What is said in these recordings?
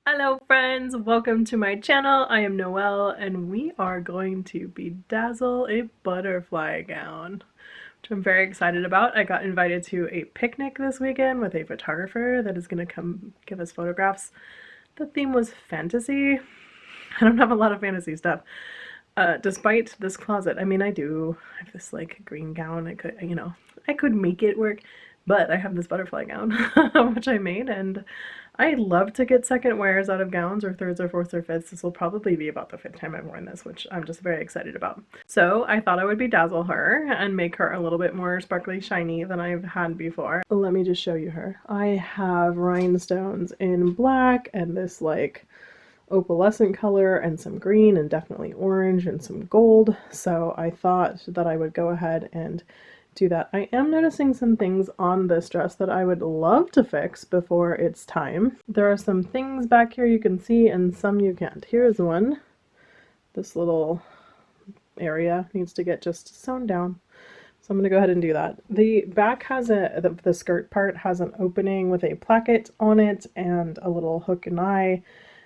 Hello friends, welcome to my channel. I am Noelle and we are going to bedazzle a butterfly gown, which I'm very excited about. I got invited to a picnic this weekend with a photographer that is going to come give us photographs. The theme was fantasy. I don't have a lot of fantasy stuff. Despite this closet, I mean I have this like green gown. I could make it work, but I have this butterfly gown which I made, and I love to get second wears out of gowns, or thirds or fourths or fifths. This will probably be about the fifth time I've worn this, which I'm just very excited about. So I thought I would bedazzle her and make her a little bit more sparkly shiny than I've had before. Let me just show you her. I have rhinestones in black and this like opalescent color and some green and definitely orange and some gold. So I thought that I would go ahead and do that. I am noticing some things on this dress that I would love to fix before it's time. There are some things back here you can see and some you can't. Here's one. This little area needs to get just sewn down. So I'm going to go ahead and do that. The back has the skirt part has an opening with a placket on it and a little hook and eye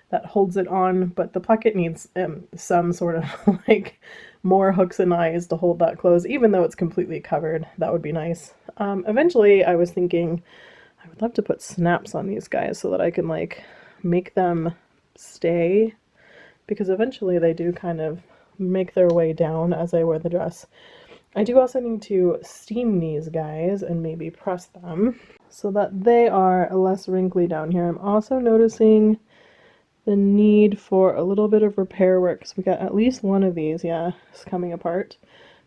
that holds it on, but the placket needs some sort of like more hooks and eyes to hold that closed, even though it's completely covered. That would be nice. Eventually I was thinking I would love to put snaps on these guys so that I can like make them stay, because eventually they do kind of make their way down as I wear the dress. I do also need to steam these guys and maybe press them so that they are less wrinkly down here. I'm also noticing the need for a little bit of repair work, because we got at least one of these, it's coming apart.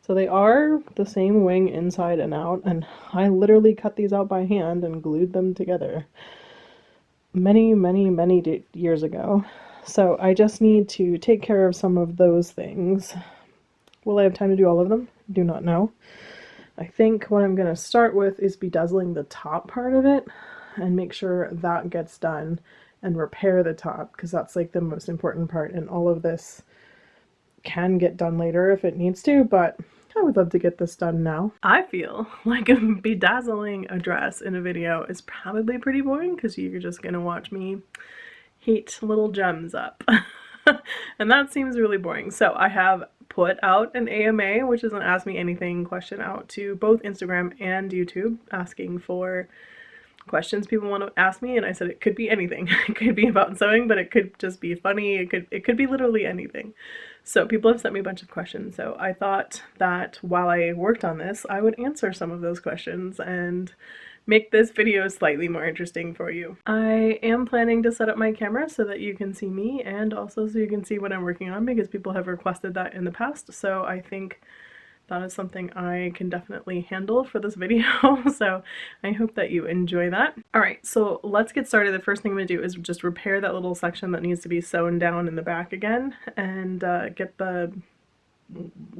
So they are the same wing inside and out, and I literally cut these out by hand and glued them together many years ago. So I just need to take care of some of those things. Will I have time to do all of them? Do not know. I think what I'm going to start with is bedazzling the top part of it and make sure that gets done, and repair the top, because that's like the most important part, and all of this can get done later if it needs to, but I would love to get this done now. I feel like bedazzling a dress in a video is probably pretty boring, because you're just gonna watch me heat little gems up. And that seems really boring. So I have put out an AMA, which is an Ask Me Anything question, out to both Instagram and YouTube, asking for questions people want to ask me, and I said it could be anything. It could be about sewing, but it could just be funny. It could be literally anything. So people have sent me a bunch of questions, so I thought that while I worked on this, I would answer some of those questions and make this video slightly more interesting for you. I am planning to set up my camera so that you can see me, and also so you can see what I'm working on, because people have requested that in the past, so I think that is something I can definitely handle for this video. So I hope that you enjoy that. Alright, so let's get started. The first thing I'm going to do is just repair that little section that needs to be sewn down in the back again, and get the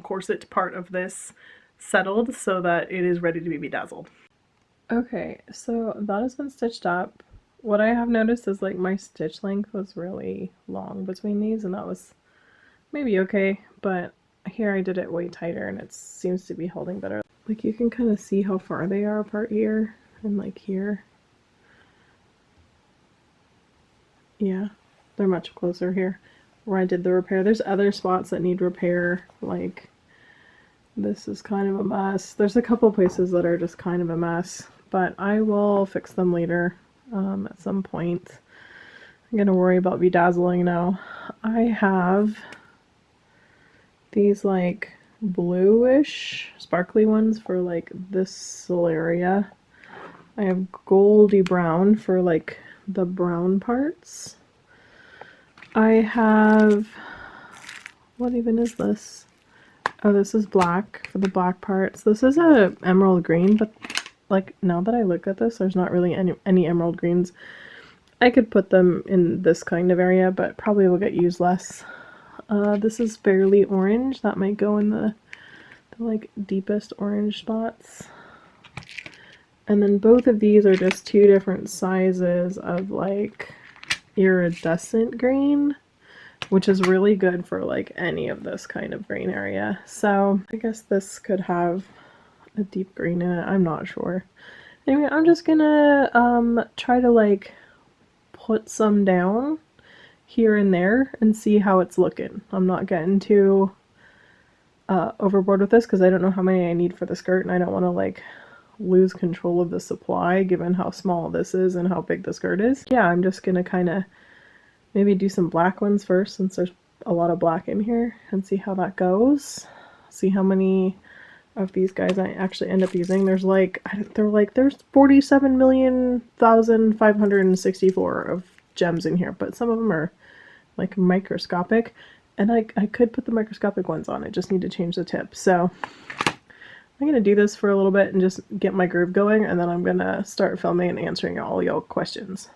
corset part of this settled so that it is ready to be bedazzled. Okay, so that has been stitched up. What I have noticed is like my stitch length was really long between these, and that was maybe okay, but here I did it way tighter and it seems to be holding better. Like you can kind of see how far they are apart here and like here. Yeah, they're much closer here where I did the repair. There's other spots that need repair, like this is kind of a mess. There's a couple places that are just kind of a mess, but I will fix them later at some point. I'm gonna worry about bedazzling now. I have these like bluish sparkly ones for like this little area. I have goldy brown for like the brown parts. I have, what even is this? Oh, this is black for the black parts. This is a emerald green, but like now that I look at this, there's not really any emerald greens. I could put them in this kind of area, but probably will get used less. This is fairly orange. That might go in the like deepest orange spots. And then both of these are just two different sizes of like iridescent green, which is really good for like any of this kind of green area. So I guess this could have a deep green in it. I'm not sure. Anyway, I'm just gonna try to like put some down here and there and see how it's looking. I'm not getting too overboard with this because I don't know how many I need for the skirt, and I don't want to like lose control of the supply given how small this is and how big the skirt is. Yeah, I'm just gonna kind of maybe do some black ones first since there's a lot of black in here and see how that goes. See how many of these guys I actually end up using. There's 47,564 of gems in here, but some of them are like microscopic, and I could put the microscopic ones on. I just need to change the tip. So I'm gonna do this for a little bit and just get my groove going, and then I'm gonna start filming and answering all y'all questions.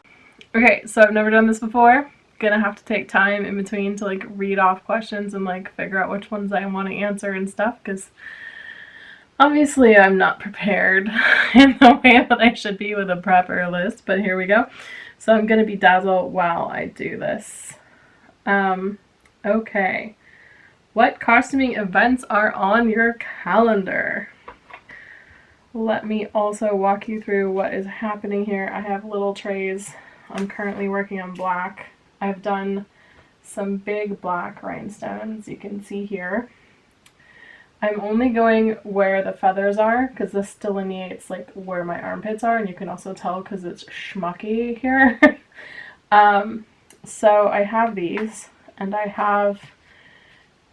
Okay, so I've never done this before. Gonna have to take time in between to like read off questions and like figure out which ones I want to answer and stuff, because obviously I'm not prepared in the way that I should be with a prepper list, but here we go. So I'm gonna bedazzle while I do this. Okay. What costuming events are on your calendar? Let me also walk you through what is happening here. I have little trays. I'm currently working on black. I've done some big black rhinestones, you can see here. I'm only going where the feathers are because this delineates like where my armpits are, and you can also tell because it's schmucky here. So I have these, and I have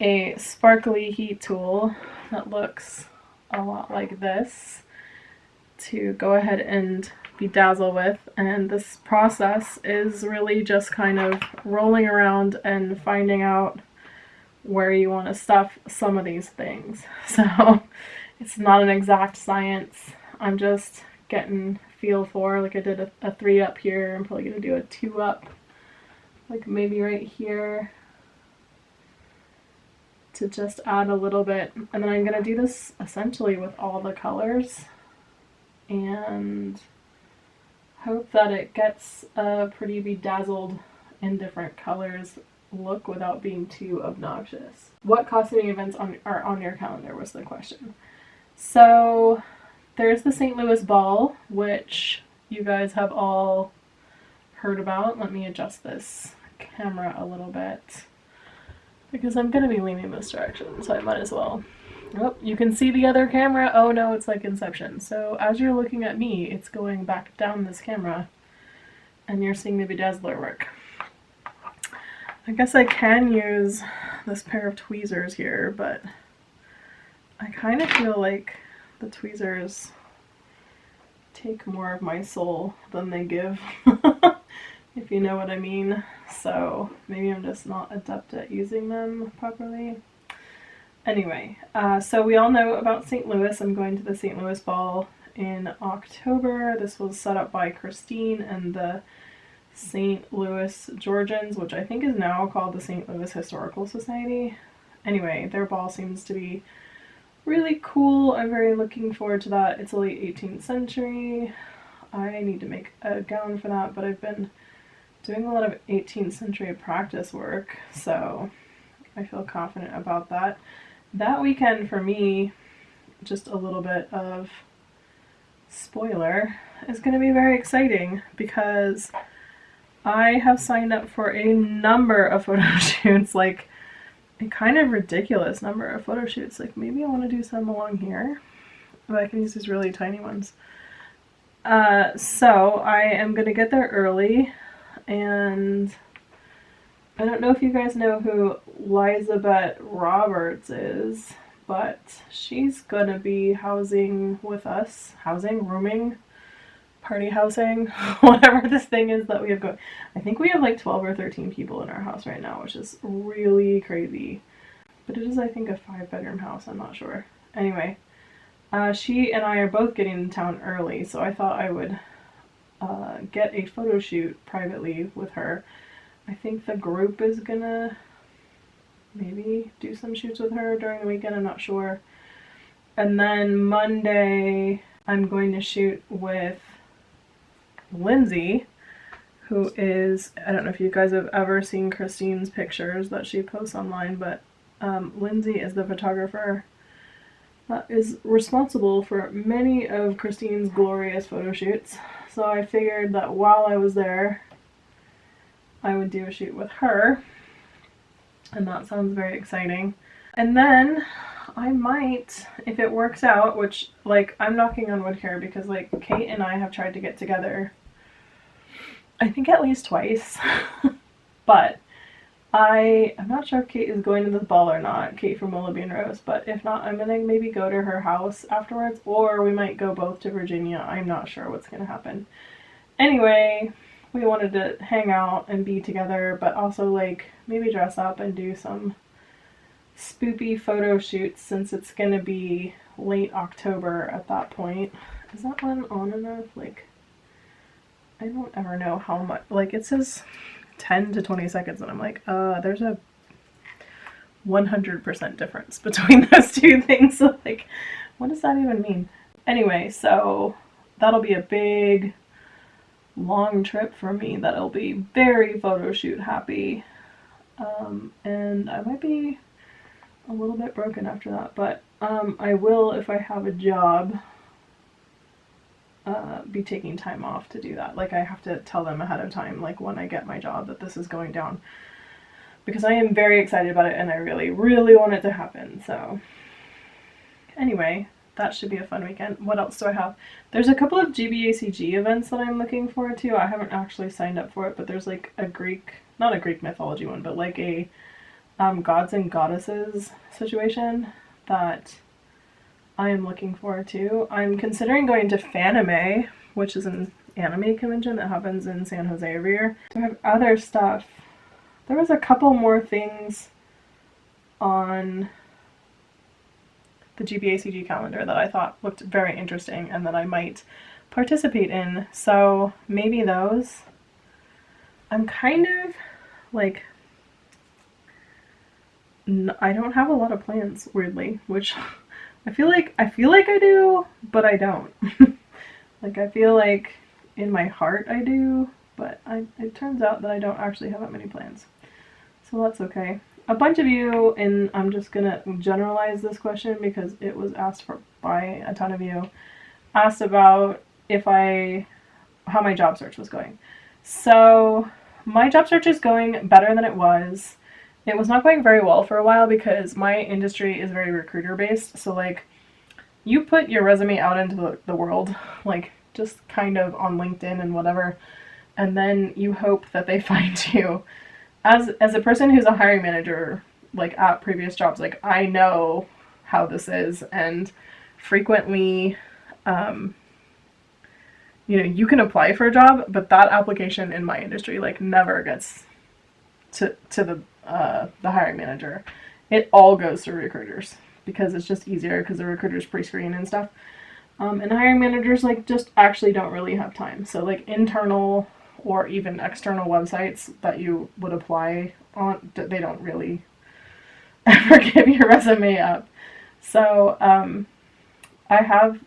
a sparkly heat tool that looks a lot like this to go ahead and bedazzle with, and this process is really just kind of rolling around and finding out where you want to stuff some of these things. So it's not an exact science. I'm just getting feel for, like I did a 3 up here. I'm probably going to do a 2 up, like maybe right here, to just add a little bit. And then I'm going to do this essentially with all the colors and hope that it gets a pretty bedazzled in different colors look without being too obnoxious. What costuming events are on your calendar was the question. So there's the St. Louis Ball, which you guys have all heard about. Let me adjust this camera a little bit because I'm going to be leaning this direction, so I might as well. Oh, you can see the other camera. Oh no, it's like Inception. So as you're looking at me, it's going back down this camera and you're seeing the bedazzler work. I guess I can use this pair of tweezers here, but I kind of feel like the tweezers take more of my soul than they give, if you know what I mean. So maybe I'm just not adept at using them properly. Anyway, so we all know about St. Louis. I'm going to the St. Louis Ball in October. This was set up by Christine and the St. Louis Georgians, which I think is now called the St. Louis Historical Society. Anyway, their ball seems to be really cool. I'm very looking forward to that. It's a late 18th century. I need to make a gown for that, but I've been doing a lot of 18th century practice work, so I feel confident about that. That weekend for me, just a little bit of spoiler, is going to be very exciting because I have signed up for a number of photo shoots, like a kind of ridiculous number of photo shoots. Like maybe I want to do some along here, but I can use these really tiny ones. So I am going to get there early, and I don't know if you guys know who Lizabeth Roberts is, but she's gonna be housing with us. Rooming, party housing, whatever this thing is that we have going. I think we have like 12 or 13 people in our house right now, which is really crazy. But it is, I think, a 5-bedroom house, I'm not sure. Anyway, she and I are both getting in town early, so I thought I would get a photo shoot privately with her. I think the group is gonna maybe do some shoots with her during the weekend, I'm not sure. And then Monday, I'm going to shoot with Lindsay, who is, I don't know if you guys have ever seen Christine's pictures that she posts online, but Lindsay is the photographer that is responsible for many of Christine's glorious photo shoots. So I figured that while I was there, I would do a shoot with her, and that sounds very exciting. And then I might, if it works out, which, like, I'm knocking on wood here because, like, Kate and I have tried to get together, I think at least twice, but I'm not sure if Kate is going to this ball or not, Kate from Willoughby and Rose, but if not, I'm gonna maybe go to her house afterwards, or we might go both to Virginia. I'm not sure what's gonna happen. Anyway, we wanted to hang out and be together, but also, like, maybe dress up and do some spoopy photo shoots since it's gonna be late October at that point. Is that one on enough? Like, I don't ever know how much, like, it says 10 to 20 seconds and I'm like, there's a 100% difference between those two things. So, like, what does that even mean? Anyway, so that'll be a big long trip for me that'll be very photo shoot happy, and I might be a little bit broken after that, but I will, if I have a job, be taking time off to do that. Like, I have to tell them ahead of time, like, when I get my job, that this is going down, because I am very excited about it and I really, really want it to happen. So anyway, that should be a fun weekend. What else do I have? There's a couple of GBACG events that I'm looking forward to. I haven't actually signed up for it, but there's, like, a Greek, not a Greek mythology one, but like a gods and goddesses situation that I am looking forward to. I'm considering going to Fanime, which is an anime convention that happens in San Jose every year. So I have other stuff. There was a couple more things on the GBACG calendar that I thought looked very interesting and that I might participate in. So maybe those. I'm kind of like, I don't have a lot of plans, weirdly, which I feel like I do, but I don't. Like, I feel like in my heart I do, but it turns out that I don't actually have that many plans. So that's okay. A bunch of you, and I'm just gonna generalize this question because it was asked for by a ton of you, asked about how my job search was going. So my job search is going better than it was. It was not going very well for a while because my industry is very recruiter based. So, like, you put your resume out into the world, like, just kind of on LinkedIn and whatever, and then you hope that they find you. As a person who's a hiring manager, like, at previous jobs, like, I know how this is, and frequently, you know, you can apply for a job, but that application in my industry, like, never gets to the hiring manager. It all goes through recruiters because it's just easier because the recruiters pre-screen and stuff. And hiring managers, like, just actually don't really have time. So, like, internal or even external websites that you would apply on, they don't really ever give your resume up. So I have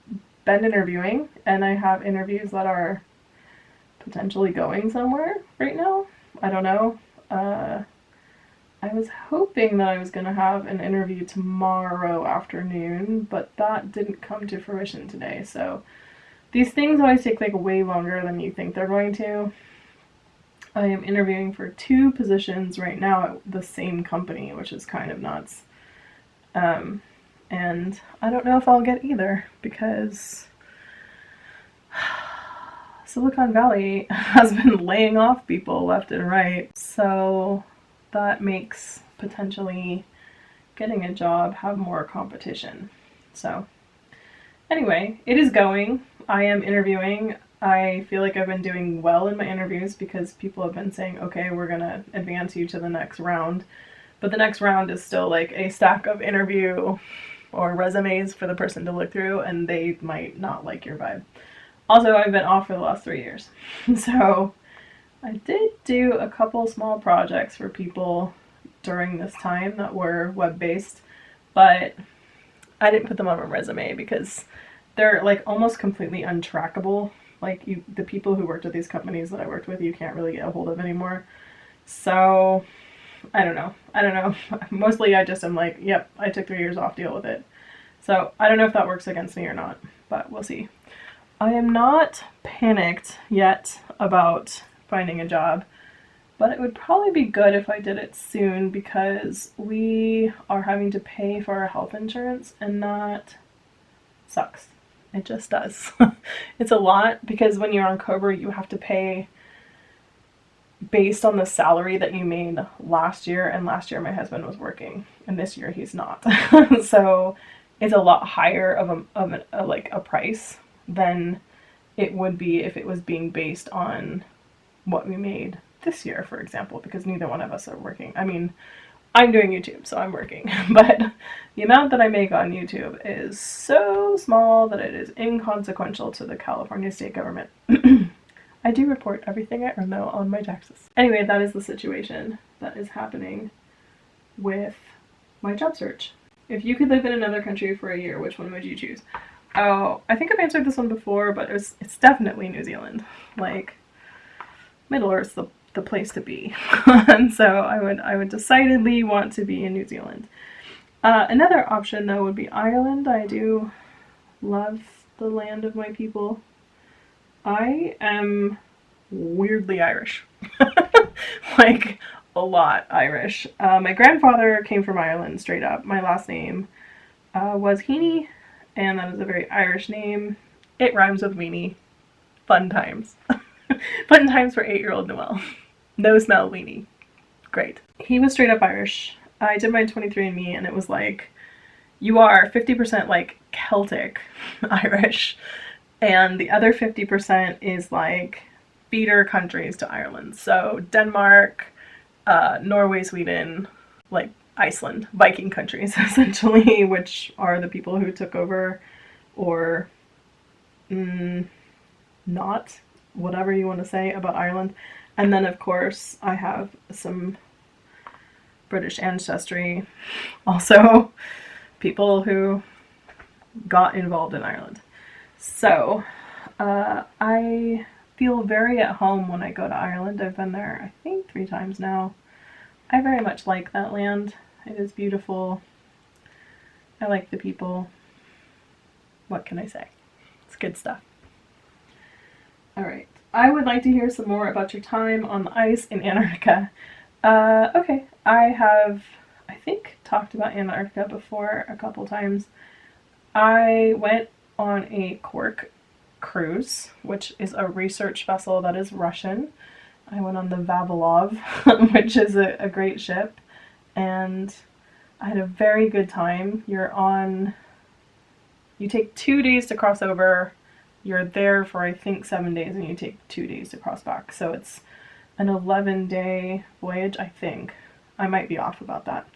been interviewing, and I have interviews that are potentially going somewhere right now. I don't know. I was hoping that I was going to have an interview tomorrow afternoon, but that didn't come to fruition today. So these things always take, like, way longer than you think they're going to. I am interviewing for 2 positions right now at the same company, which is kind of nuts. And I don't know if I'll get either because Silicon Valley has been laying off people left and right. So that makes potentially getting a job have more competition. So anyway, it is going. I am interviewing. I feel like I've been doing well in my interviews because people have been saying, okay, we're gonna advance you to the next round. But the next round is still, like, a stack of interview or resumes for the person to look through, and they might not like your vibe. Also, I've been off for the last 3 years. So I did do a couple small projects for people during this time that were web-based, but I didn't put them on my resume because they're, like, almost completely untrackable. Like, the people who worked at these companies that I worked with, you can't really get a hold of anymore. So I don't know. Mostly I just am like, yep, I took 3 years off, deal with it. So I don't know if that works against me or not, but we'll see. I am not panicked yet about finding a job. but it would probably be good if I did it soon because we are having to pay for our health insurance, and that sucks. It just does. It's a lot because when you're on Cobra, you have to pay based on the salary that you made last year, and last year my husband was working, and this year he's not. So it's a lot higher of a price than it would be if it was being based on what we made this year, for example, because neither one of us are working. I mean, I'm doing YouTube, so I'm working, but the amount that I make on YouTube is so small that it is inconsequential to the California state government. I do report everything I earn, though, on my taxes. Anyway, that is the situation that is happening with my job search. If you could live in another country for a year, which one would you choose? Oh, I think I've answered this one before, but it's definitely New Zealand. Like, Middle Earth's the place to be. And so I would decidedly want to be in New Zealand. Another option, though, would be Ireland. I do love the land of my people. I am weirdly Irish. Like, a lot Irish. My grandfather came from Ireland, straight up. My last name was Heaney, and that is a very Irish name. It rhymes with weenie. Fun times. Fun times for 8-year-old Noelle. No smell weenie. Great. He was straight up Irish. I did my 23andMe, and it was like, you are 50% like Celtic Irish, and the other 50% is like feeder countries to Ireland. So Denmark, Norway, Sweden, like Iceland, Viking countries essentially, which are the people who took over, or not, whatever you want to say about Ireland. And then of course I have some British ancestry, also people who got involved in Ireland. So I feel very at home when I go to Ireland. I've been there, I think, 3 times now. I very much like that land. It is beautiful. I like the people. What can I say? It's good stuff. Alright, I would like to hear some more about your time on the ice in Antarctica. Okay, I have, I think, talked about Antarctica before a couple times. I went on a Cork cruise, which is a research vessel that is Russian. I went on the Vavilov, which is a great ship, and I had a very good time. You take 2 days to cross over, you're there for I think 7 days, and you take 2 days to cross back. So it's an 11-day voyage, I think. I might be off about that.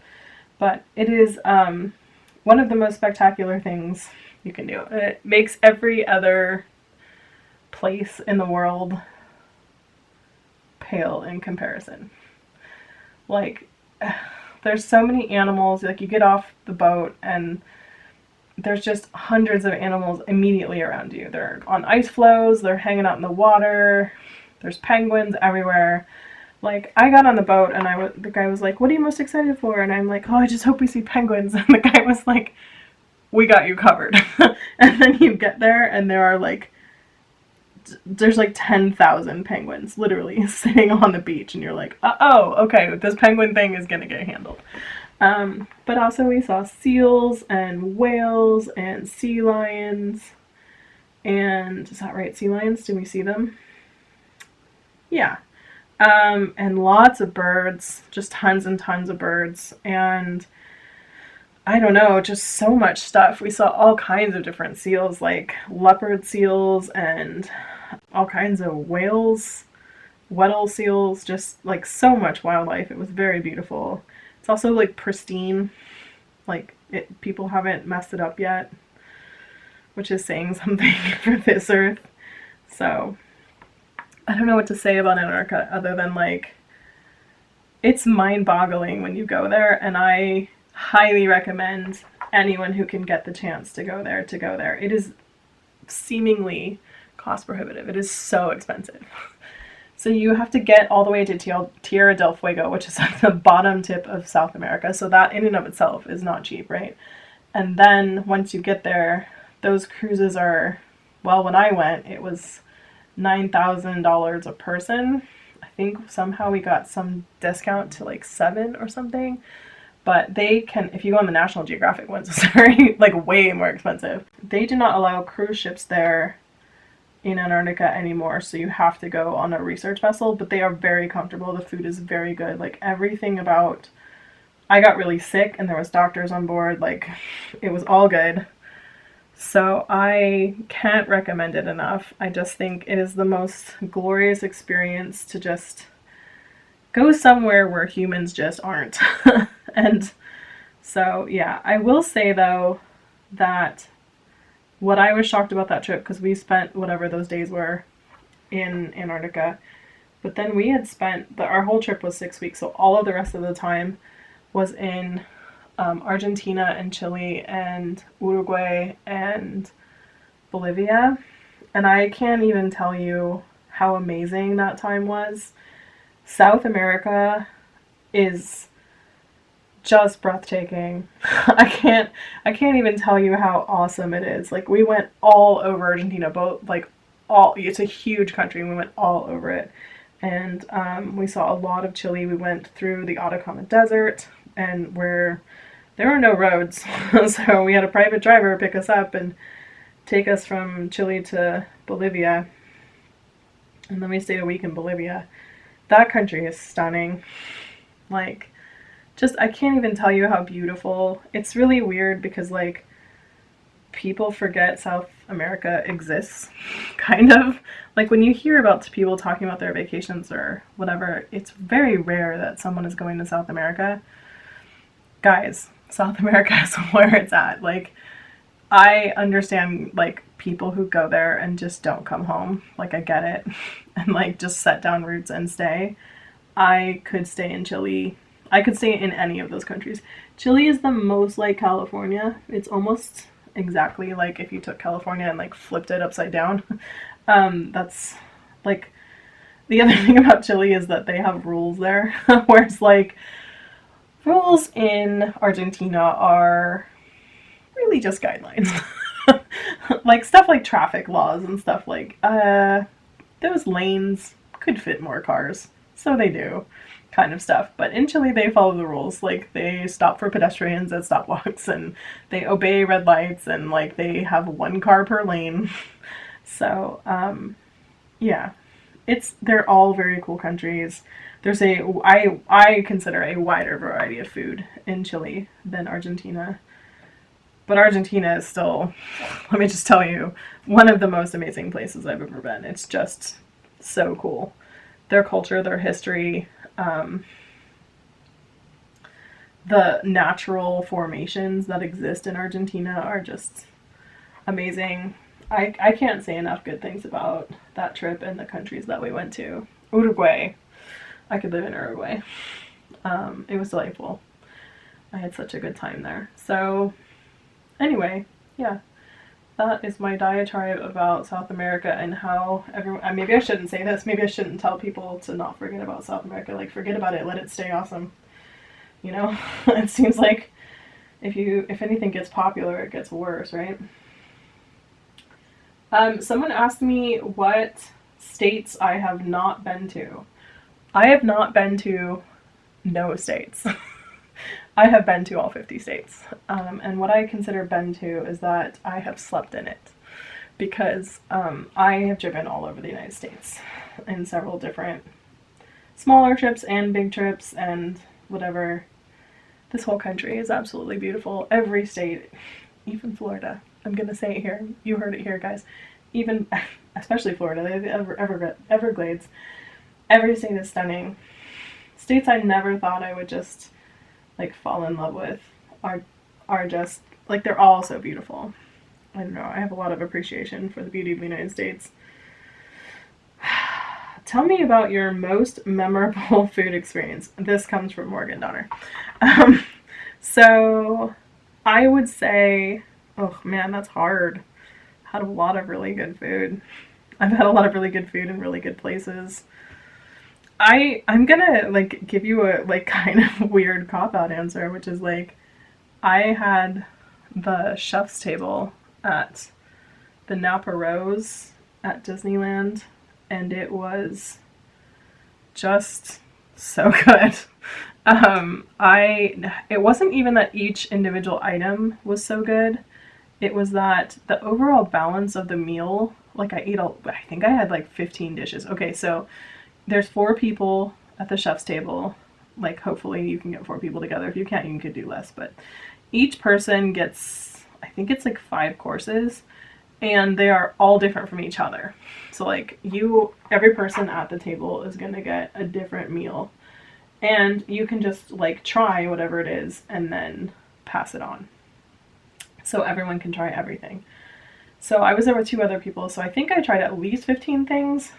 But it is one of the most spectacular things you can do. It makes every other place in the world pale in comparison. Like, there's so many animals. Like, you get off the boat and there's just hundreds of animals immediately around you. They're on ice floes, they're hanging out in the water, there's penguins everywhere. Like, I got on the boat and the guy was like, "What are you most excited for?" And I'm like, "Oh, I just hope we see penguins." And the guy was like, "We got you covered." And then you get there and there's like 10,000 penguins literally sitting on the beach, and you're like, oh, okay, this penguin thing is gonna get handled. But also we saw seals and whales and sea lions, and is that right, sea lions? Did we see them? Yeah. And lots of birds, just tons and tons of birds, and I don't know, just so much stuff. We saw all kinds of different seals, like leopard seals and all kinds of whales, Weddell seals, just like so much wildlife. It was very beautiful. It's also like pristine, like people haven't messed it up yet, which is saying something for this earth. So I don't know what to say about Antarctica other than like, it's mind-boggling when you go there, and I highly recommend anyone who can get the chance to go there to go there. It is seemingly cost prohibitive. It is so expensive. So you have to get all the way to Tierra del Fuego, which is at the bottom tip of South America. So that in and of itself is not cheap, right? And then once you get there, those cruises are, well, when I went, it was $9,000 a person. I think somehow we got some discount to like 7 or something. But they can, if you go on the National Geographic ones, it's very, like, way more expensive. They do not allow cruise ships there in Antarctica anymore, so you have to go on a research vessel, but they are very comfortable. The food is very good. Like, everything about, I got really sick and there was doctors on board, like, it was all good. So I can't recommend it enough. I just think it is the most glorious experience to just go somewhere where humans just aren't. And so, yeah, I will say though that what I was shocked about that trip, because we spent whatever those days were in Antarctica, but then we had spent, our whole trip was 6 weeks, so all of the rest of the time was in Argentina and Chile and Uruguay and Bolivia. And I can't even tell you how amazing that time was. South America is just breathtaking. I can't even tell you how awesome it is. Like, we went all over Argentina, both, like, all, it's a huge country, and we went all over it. And we saw a lot of Chile. We went through the Atacama Desert, and where there are no roads, so we had a private driver pick us up and take us from Chile to Bolivia, and then we stayed a week in Bolivia. That country is stunning. Like, just, I can't even tell you how beautiful. It's really weird because, like, people forget South America exists, kind of. Like, when you hear about people talking about their vacations or whatever, it's very rare that someone is going to South America. Guys, South America is where it's at. Like, I understand, like, people who go there and just don't come home. Like, I get it. And, like, just set down roots and stay. I could stay in Chile. I could stay in any of those countries. Chile is the most like California. It's almost exactly like if you took California and, like, flipped it upside down. That's, like, the other thing about Chile is that they have rules there. Whereas, like, rules in Argentina are really just guidelines. Like, stuff like traffic laws and stuff like, those lanes could fit more cars. So they do, kind of stuff. But in Chile, they follow the rules. Like, they stop for pedestrians at stop walks, and they obey red lights, and, like, they have 1 car per lane. So, yeah. They're all very cool countries. There's I consider a wider variety of food in Chile than Argentina. But Argentina is still, let me just tell you, one of the most amazing places I've ever been. It's just so cool. Their culture, their history, the natural formations that exist in Argentina are just amazing. I can't say enough good things about that trip and the countries that we went to. Uruguay. I could live in Uruguay. It was delightful. I had such a good time there. So, anyway, yeah. That is my diatribe about South America and how everyone, maybe I shouldn't say this, maybe I shouldn't tell people to not forget about South America. Like, forget about it, let it stay awesome. You know? It seems like if anything gets popular, it gets worse, right? Someone asked me what states I have not been to. I have not been to no states. I have been to all 50 states. And what I consider been to is that I have slept in it. Because I have driven all over the United States in several different smaller trips and big trips and whatever. This whole country is absolutely beautiful. Every state, even Florida. I'm gonna say it here. You heard it here, guys. Even, especially Florida, they have the Everglades. Every state is stunning. States I never thought I would just, like, fall in love with are just, like, they're all so beautiful. I don't know, I have a lot of appreciation for the beauty of the United States. Tell me about your most memorable food experience. This comes from Morgan Donner. So I would say, oh man, that's hard. Had a lot of really good food. I've had a lot of really good food in really good places. I'm gonna, like, give you a, like, kind of weird cop-out answer, which is, like, I had the chef's table at the Napa Rose at Disneyland, and it was just so good. It wasn't even that each individual item was so good. It was that the overall balance of the meal, like I think I had like 15 dishes. Okay, so there's 4 people at the chef's table. Like hopefully you can get 4 people together. If you can't, you can do less, but each person gets, I think it's like 5 courses, and they are all different from each other. So like every person at the table is gonna get a different meal, and you can just like try whatever it is and then pass it on. So everyone can try everything. So I was there with 2 other people, so I think I tried at least 15 things,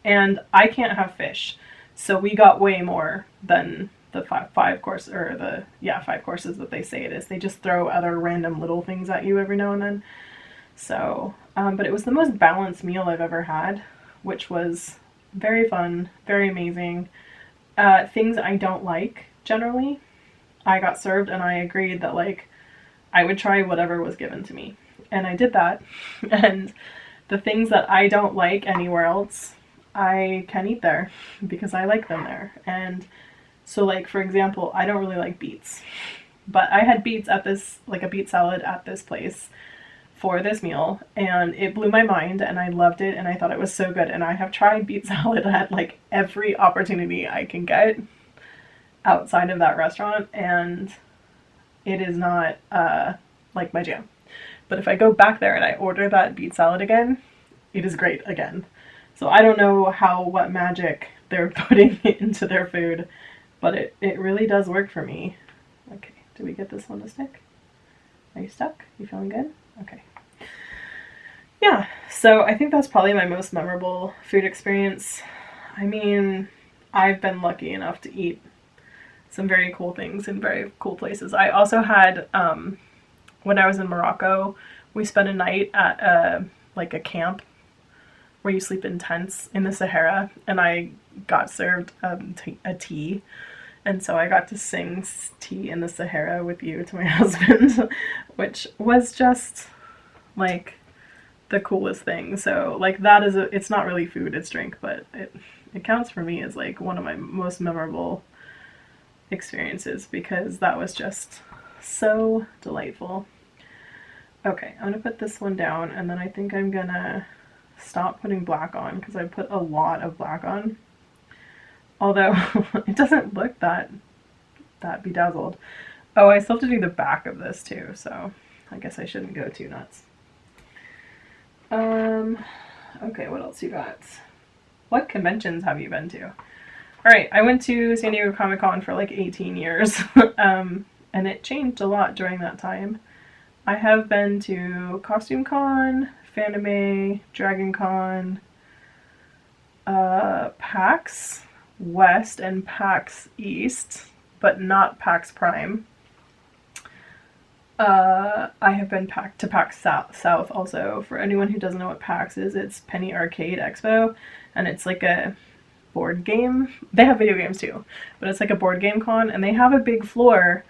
and I can't have fish. So we got way more than the 5 course, or the 5 courses that they say it is. They just throw other random little things at you every now and then. So, but it was the most balanced meal I've ever had, which was very fun, very amazing. Things I don't like, generally, I got served, and I agreed that, like, I would try whatever was given to me. And I did that. And the things that I don't like anywhere else, I can eat there because I like them there. And so, like, for example, I don't really like beets. But I had beets at this, like a beet salad at this place for this meal, and it blew my mind, and I loved it, and I thought it was so good. And I have tried beet salad at like every opportunity I can get outside of that restaurant, and it is not like my jam. But if I go back there and I order that beet salad again, it is great again. So I don't know what magic they're putting into their food, but it really does work for me. Okay, did we get this one to stick? Are you stuck? You feeling good? Okay. Yeah, so I think that's probably my most memorable food experience. I mean, I've been lucky enough to eat some very cool things in very cool places. I also had, when I was in Morocco, we spent a night at like a camp where you sleep in tents in the Sahara, and I got served a tea, and so I got to sing Tea in the Sahara with you to my husband, which was just like the coolest thing. So like that is it's not really food, it's drink, but it counts for me as like one of my most memorable experiences because that was just so delightful. Okay, I'm gonna put this one down, and then I think I'm gonna stop putting black on because I put a lot of black on. Although it doesn't look that bedazzled. Oh, I still have to do the back of this too, so I guess I shouldn't go too nuts. Okay, what else you got? What conventions have you been to? Alright, I went to San Diego Comic-Con for like 18 years, and it changed a lot during that time. I have been to Costume Con, Fanime, Dragon Con, PAX West and PAX East, but not PAX Prime. I have been to PAX South also. For anyone who doesn't know what PAX is, it's Penny Arcade Expo, and it's like a board game. They have video games too, but it's like a board game con, and they have a big floor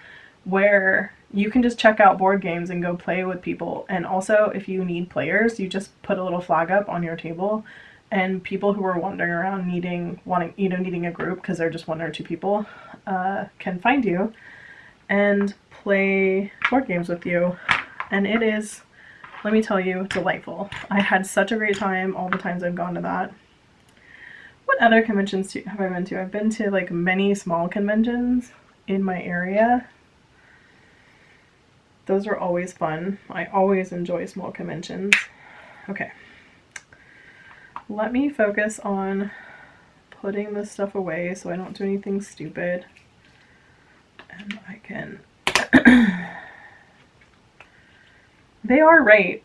where you can just check out board games and go play with people. And also, if you need players, you just put a little flag up on your table, and people who are wandering around needing a group because they're just 1 or 2 people can find you and play board games with you. And it is, let me tell you, delightful. I had such a great time all the times I've gone to that. What other conventions have I been to? I've been to like many small conventions in my area. Those are always fun. I always enjoy small conventions. Okay. Let me focus on putting this stuff away so I don't do anything stupid. And I can... They are right.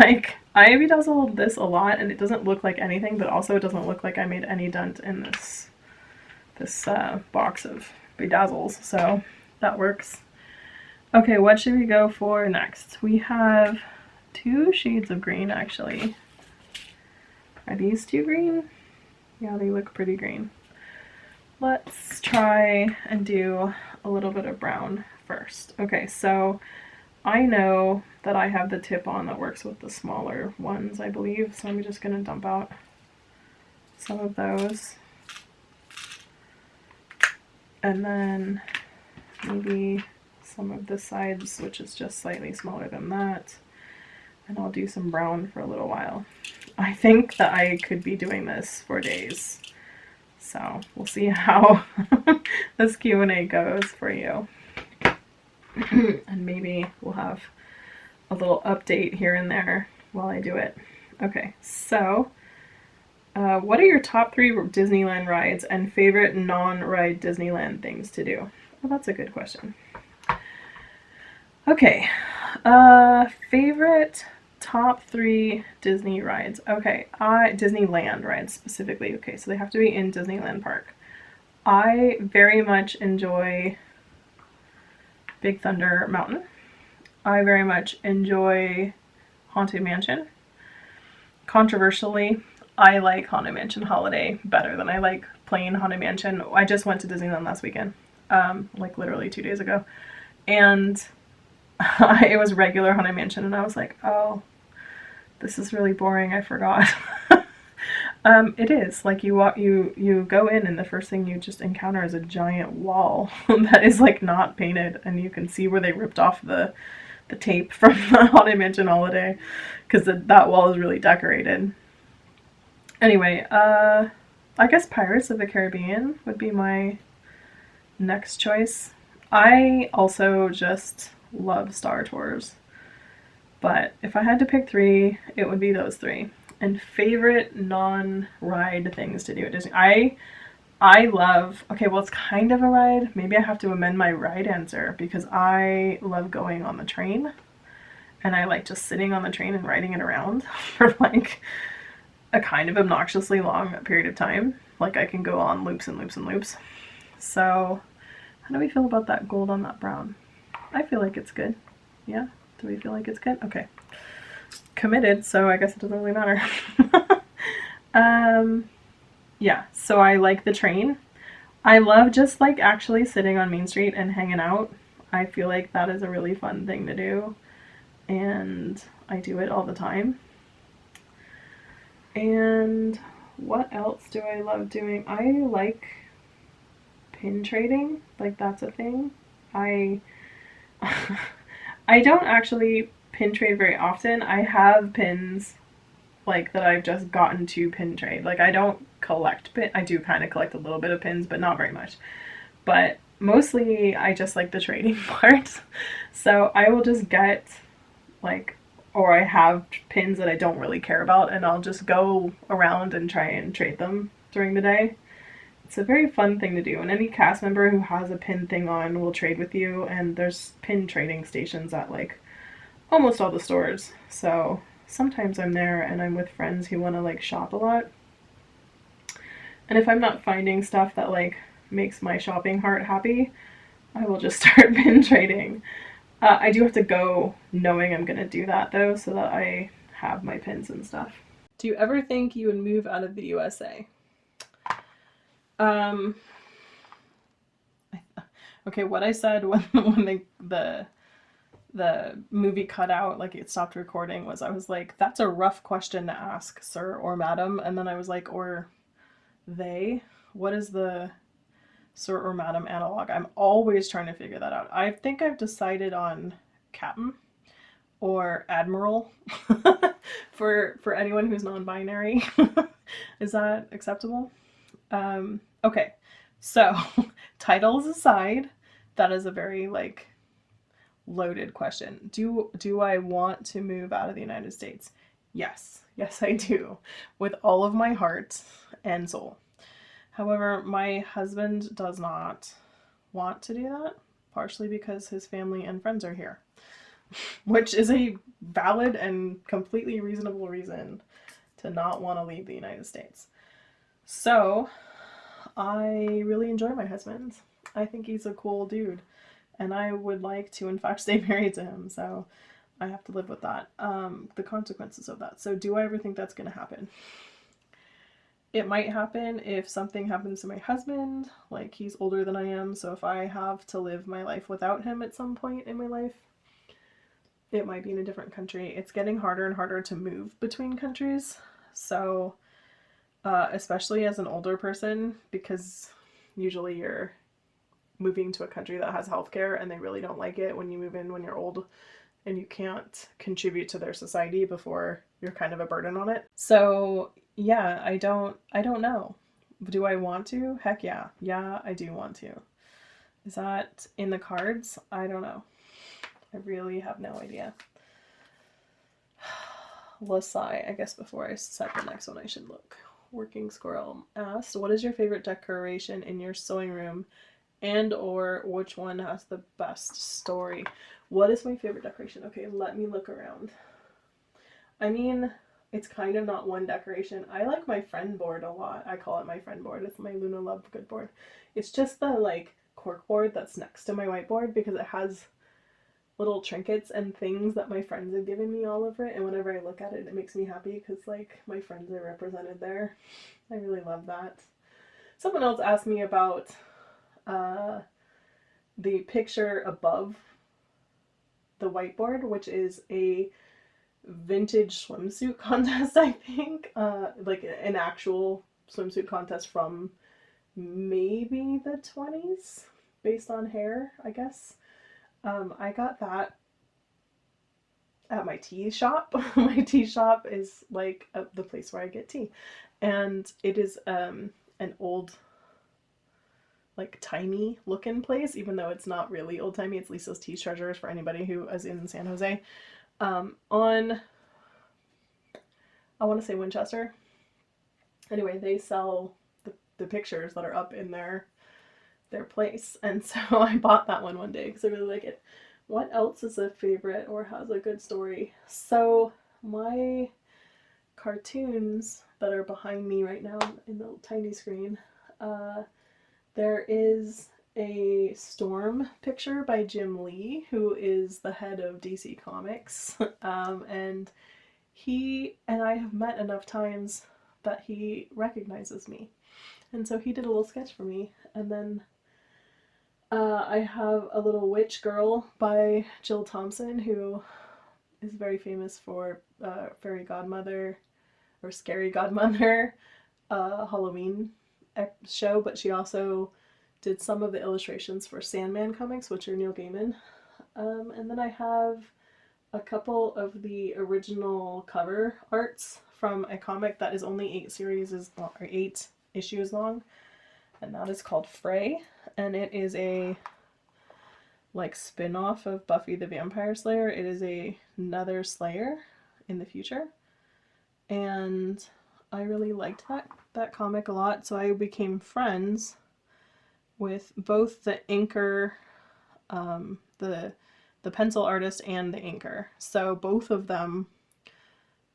Like, I bedazzled this a lot and it doesn't look like anything, but also it doesn't look like I made any dent in this box of bedazzles, so that works. Okay, what should we go for next? We have 2 shades of green, actually. Are these 2 green? Yeah, they look pretty green. Let's try and do a little bit of brown first. Okay, so I know that I have the tip on that works with the smaller ones, I believe, so I'm just going to dump out some of those. And then maybe some of the sides, which is just slightly smaller than that. And I'll do some brown for a little while. I think that I could be doing this for days. So we'll see how this Q&A goes for you. And maybe we'll have a little update here and there while I do it. Okay, so what are your top 3 Disneyland rides and favorite non-ride Disneyland things to do? Well, that's a good question. Okay, favorite top 3 Disney rides. Okay, Disneyland rides specifically. Okay, so they have to be in Disneyland Park. I very much enjoy Big Thunder Mountain. I very much enjoy Haunted Mansion. Controversially, I like Haunted Mansion Holiday better than I like plain Haunted Mansion. I just went to Disneyland last weekend, like literally 2 days ago, and it was regular Haunted Mansion, and I was like, oh, this is really boring, I forgot. It is. Like, you go in and the first thing you just encounter is a giant wall that is like not painted, and you can see where they ripped off the tape from the Haunted Mansion Holiday, because that wall is really decorated. Anyway, I guess Pirates of the Caribbean would be my next choice. I also just love Star Tours, but if I had to pick 3, it would be those 3. And favorite non-ride things to do at Disney. I love, okay, well, it's kind of a ride. Maybe I have to amend my ride answer, because I love going on the train, and I like just sitting on the train and riding it around for like a kind of obnoxiously long period of time. Like, I can go on loops and loops and loops. So how do we feel about that gold on that brown? I feel like it's good. Yeah? Do we feel like it's good? Okay. Committed, so I guess it doesn't really matter. Yeah, so I like the train. I love just like actually sitting on Main Street and hanging out. I feel like that is a really fun thing to do, and I do it all the time. And what else do I love doing? I like pin trading, like that's a thing. I don't actually pin trade very often. I have pins like that I've just gotten to pin trade. Like, I don't collect pin. I do kind of collect a little bit of pins, but not very much. But mostly I just like the trading part. So I will just get like, or I have pins that I don't really care about, and I'll just go around and try and trade them during the day. It's a very fun thing to do, and any cast member who has a pin thing on will trade with you, and there's pin trading stations at like almost all the stores. So sometimes I'm there and I'm with friends who want to like shop a lot. And if I'm not finding stuff that like makes my shopping heart happy, I will just start pin trading. I do have to go knowing I'm gonna do that though, so that I have my pins and stuff. Do you ever think you would move out of the USA? Okay, what I said when the movie cut out, like it stopped recording, was I was like, that's a rough question to ask, sir or madam. And then I was like, or they? What is the sir or madam analog? I'm always trying to figure that out. I think I've decided on captain or admiral for anyone who's non-binary. Is that acceptable? Okay, so titles aside, that is a very like loaded question. Do I want to move out of the United States? Yes I do, with all of my heart and soul. However, my husband does not want to do that, partially because his family and friends are here, which is a valid and completely reasonable reason to not want to leave the United States. So I really enjoy my husband. I think he's a cool dude, and I would like to in fact stay married to him, so I have to live with that, the consequences of that. So do I ever think that's going to happen? It might happen if something happens to my husband, like he's older than I am, so if I have to live my life without him at some point in my life, it might be in a different country. It's getting harder and harder to move between countries, so especially as an older person, because usually you're moving to a country that has healthcare and they really don't like it when you move in when you're old and you can't contribute to their society before you're kind of a burden on it. So yeah, I don't know. Do I want to? Heck yeah. Yeah, I do want to. Is that in the cards? I don't know. I really have no idea. Let's sigh. I guess before I set the next one, I should look. Working Squirrel asked, what is your favorite decoration in your sewing room, and or which one has the best story? What is my favorite decoration? Okay, let me look around. I mean, it's kind of not one decoration. I like my friend board a lot. I call it my friend board. It's my Luna Love Good board. It's just the like cork board that's next to my whiteboard because it has little trinkets and things that my friends have given me all over it, and whenever I look at it, it makes me happy because like my friends are represented there. I really love that. Someone else asked me about the picture above the whiteboard, which is a vintage swimsuit contest, I think, like an actual swimsuit contest from maybe the 20s based on hair, I guess. I got that at my tea shop. My tea shop is like the place where I get tea, and it is an old, like tiny looking place, even though it's not really old timey. It's Lisa's Tea Treasures for anybody who is in San Jose. On, I want to say Winchester. Anyway, they sell the pictures that are up in their place, and so I bought that one day because I really like it. What else is a favorite or has a good story? So my cartoons that are behind me right now in the tiny screen, there is a Storm picture by Jim Lee, who is the head of DC Comics, and he and I have met enough times that he recognizes me, and so he did a little sketch for me. And then I have a little witch girl by Jill Thompson, who is very famous for Fairy Godmother or Scary Godmother Halloween show, but she also did some of the illustrations for Sandman comics, which are Neil Gaiman. And then I have a couple of the original cover arts from a comic that is only 8 issues long, and that is called Frey, and it is a like spin-off of Buffy the Vampire Slayer. It is another Slayer in the future, and I really liked that comic a lot, so I became friends with both the inker, the pencil artist, and the inker. So both of them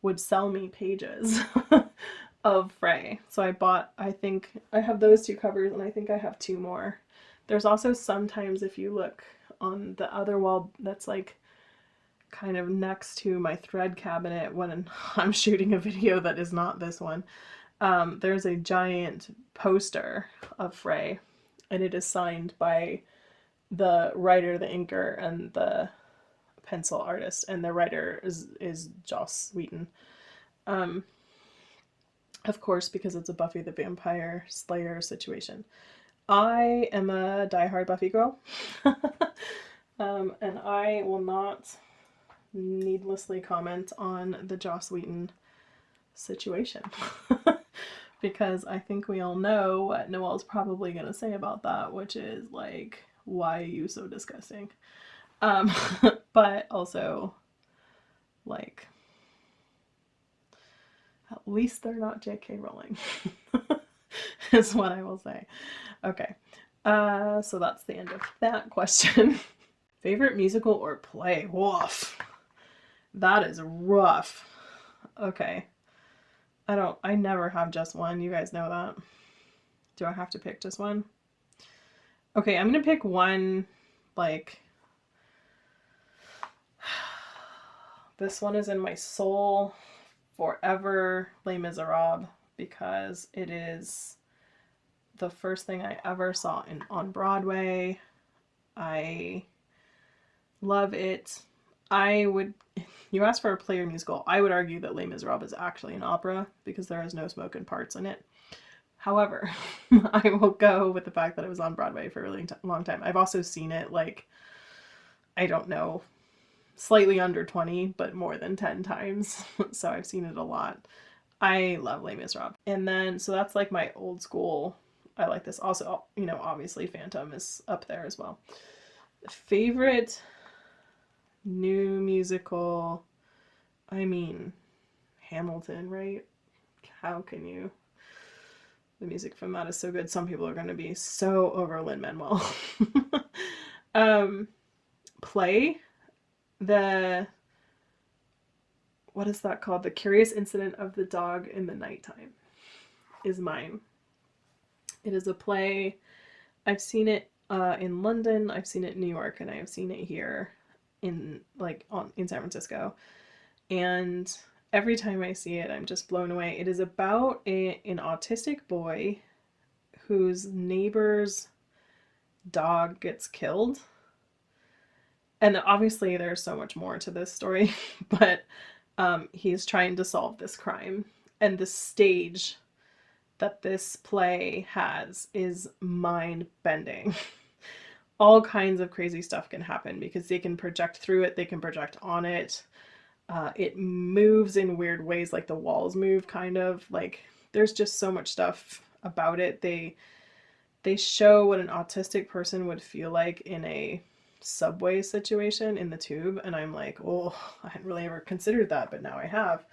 would sell me pages of Frey. So I think I have those 2 covers, and I think I have 2 more. There's also sometimes, if you look on the other wall that's like kind of next to my thread cabinet when I'm shooting a video that is not this one, there's a giant poster of Frey, and it is signed by the writer, the inker, and the pencil artist, and the writer is Joss Whedon. Of course, because it's a Buffy the Vampire Slayer situation. I am a diehard Buffy girl, and I will not needlessly comment on the Joss Whedon situation, because I think we all know what Noelle's probably going to say about that, which is like, why are you so disgusting? But also, like, at least they're not J.K. Rowling, is what I will say. Okay, so that's the end of that question. Favorite musical or play? Woof. That is rough. Okay. I never have just one. You guys know that. Do I have to pick just one? Okay, I'm gonna pick one, like, this one is in my soul forever, Les Miserables, because it is the first thing I ever saw on Broadway. I love it. You asked for a player musical. I would argue that Les Miserables is actually an opera because there is no smoke and parts in it. However, I will go with the fact that it was on Broadway for a really long time. I've also seen it, like, I don't know, slightly under 20, but more than 10 times. So I've seen it a lot. I love Les Miserables. And then, so that's like my old school. I like this. Also, you know, obviously Phantom is up there as well. Favorite new musical, I mean, Hamilton, right? How can you? The music from that is so good. Some people are going to be so over Lin-Manuel. Play, the, what is that called? The Curious Incident of the Dog in the Nighttime is mine. It is a play. I've seen it in London, I've seen it in New York, and I have seen it here in San Francisco. And every time I see it, I'm just blown away. It is about an autistic boy whose neighbor's dog gets killed. And obviously there's so much more to this story, but he's trying to solve this crime. And the stage that this play has is mind-bending. All kinds of crazy stuff can happen because they can project through it, they can project on it. It moves in weird ways, like the walls move, kind of. Like, there's just so much stuff about it. They show what an autistic person would feel like in a subway situation in the tube, and I'm like, oh, I hadn't really ever considered that, but now I have.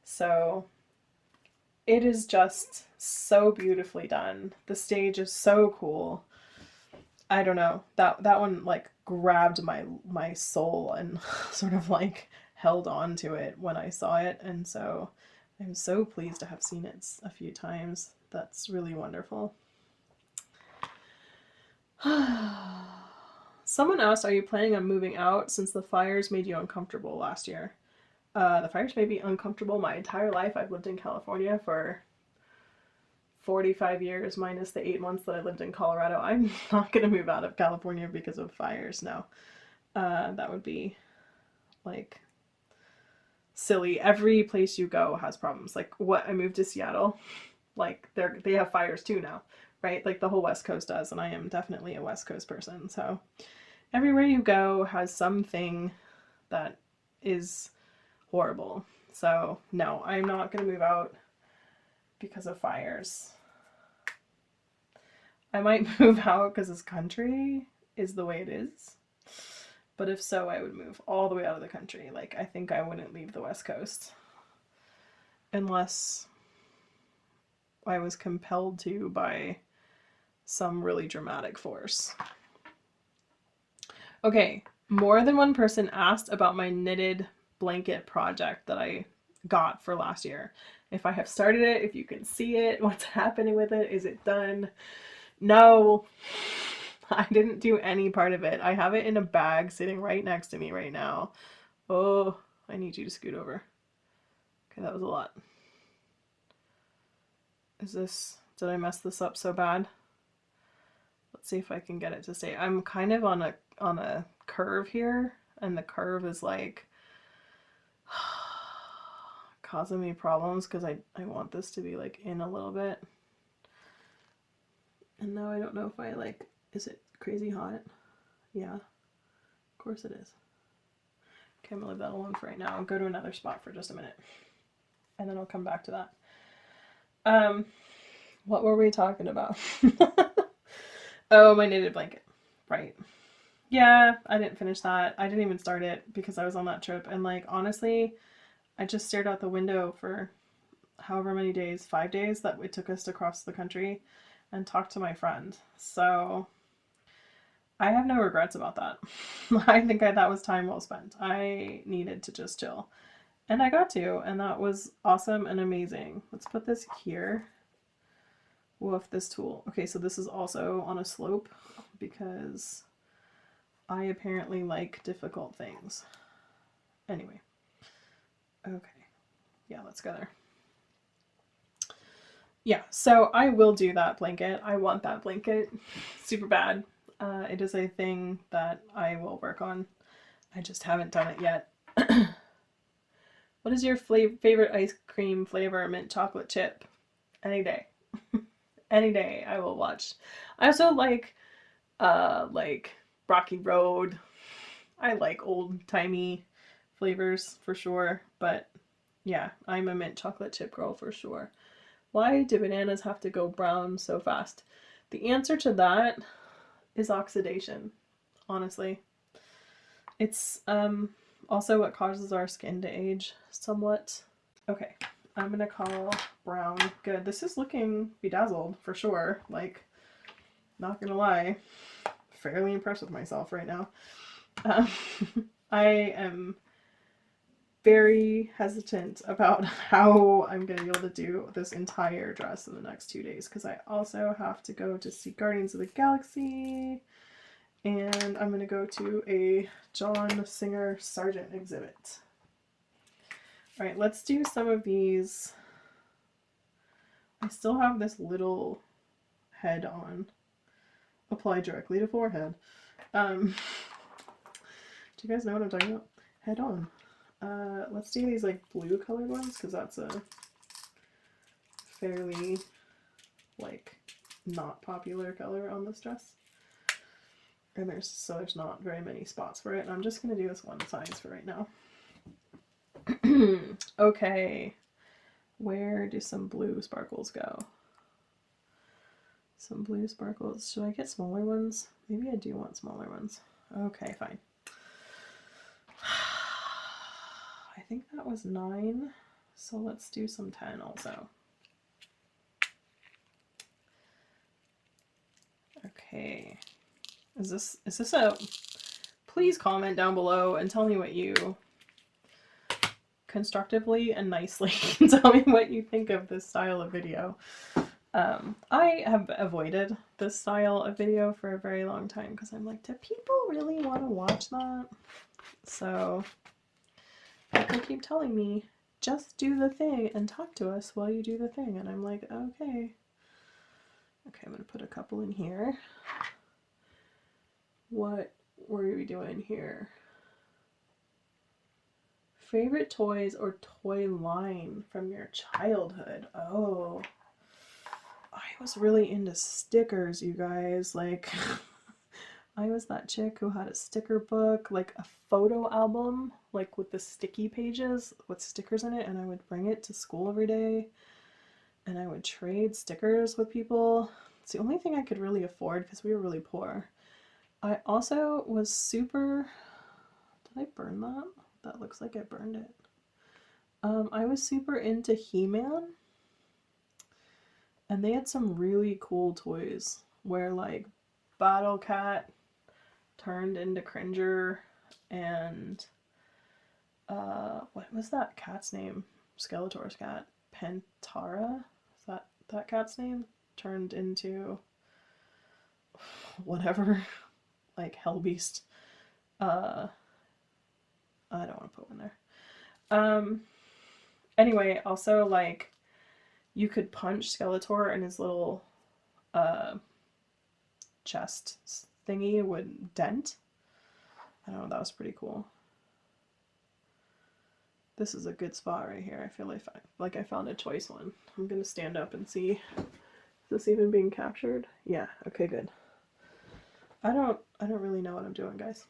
So it is just so beautifully done. The stage is so cool. I don't know, that one like grabbed my soul and sort of like held on to it when I saw it, and so I'm so pleased to have seen it a few times. That's really wonderful. Someone asked, are you planning on moving out since the fires made you uncomfortable last year? The fires made me uncomfortable my entire life. I've lived in California for 45 years minus the 8 months that I lived in Colorado. I'm not going to move out of California because of fires, no. That would be, like, silly. Every place you go has problems. Like, I moved to Seattle. Like, they have fires too now, right? Like, the whole West Coast does, and I am definitely a West Coast person, so everywhere you go has something that is horrible. So, no, I'm not going to move out because of fires. I might move out because this country is the way it is. But if so, I would move all the way out of the country. Like, I think I wouldn't leave the West Coast unless I was compelled to by some really dramatic force. Okay, more than one person asked about my knitted blanket project that I got for last year. If I have started it, if you can see it, what's happening with it, is it done? No, I didn't do any part of it. I have it in a bag sitting right next to me right now. Oh, I need you to scoot over. Okay, that was a lot. Did I mess this up so bad? Let's see if I can get it to stay. I'm kind of on a curve here, and the curve is like causing me problems because I want this to be like in a little bit. And now I don't know if is it crazy hot? Yeah, of course it is. Okay, I'm gonna leave that alone for right now. I'll go to another spot for just a minute, and then I'll come back to that. What were we talking about? Oh, my knitted blanket. Right. Yeah, I didn't finish that. I didn't even start it because I was on that trip, and like, honestly, I just stared out the window for however many days, 5 days that it took us to cross the country and talk to my friend. So I have no regrets about that. I think that was time well spent. I needed to just chill. And I got to, and that was awesome and amazing. Let's put this here. Woof, this tool. Okay, so this is also on a slope because I apparently like difficult things. Anyway. Okay. Yeah, let's go there. Yeah, so I will do that blanket. I want that blanket super bad. It is a thing that I will work on. I just haven't done it yet. What is your favorite ice cream flavor? Mint chocolate chip. Any day. Any day I will watch. I also like Rocky Road. I like old-timey flavors for sure, but yeah, I'm a mint chocolate chip girl for sure. Why do bananas have to go brown so fast? The answer to that is oxidation, honestly. It's also what causes our skin to age somewhat. Okay, I'm gonna call brown good. This is looking bedazzled for sure. Like, not gonna lie, fairly impressed with myself right now. I am very hesitant about how I'm gonna be able to do this entire dress in the next 2 days because I also have to go to see Guardians of the Galaxy, and I'm gonna go to a John Singer Sargent exhibit. All right, let's do some of these. I still have this little head on. Apply directly to forehead. Do you guys know what I'm talking about? Head on. Let's do these like blue colored ones because that's a fairly like not popular color on this dress. And there's not very many spots for it. And I'm just gonna do this one size for right now. Okay, where do some blue sparkles go? Some blue sparkles. Should I get smaller ones? Maybe I do want smaller ones. Okay, fine. I think that was 9, so let's do some 10 also. Okay. Is this a... Please comment down below and tell me what you constructively and nicely tell me what you think of this style of video. I have avoided this style of video for a very long time because I'm like, do people really want to watch that? So people keep telling me, just do the thing and talk to us while you do the thing. And I'm like, okay. Okay, I'm going to put a couple in here. What were we doing here? Favorite toys or toy line from your childhood? Oh, I was really into stickers, you guys. Like, I was that chick who had a sticker book, like a photo album, like with the sticky pages with stickers in it, and I would bring it to school every day, and I would trade stickers with people. It's the only thing I could really afford because we were really poor. I also was super... Did I burn that? That looks like I burned it. I was super into He-Man, and they had some really cool toys where like Battle Cat turned into Cringer, and what was that cat's name? Skeletor's cat, Pentara? Is that cat's name? Turned into whatever, like Hellbeast. I don't want to put one there. Anyway, also like you could punch Skeletor and his little chest thingy would dent. I don't know, that was pretty cool. This is a good spot right here. I feel like I found a choice one. I'm gonna stand up and see. Is this even being captured? Yeah, okay, good. I don't really know what I'm doing, guys.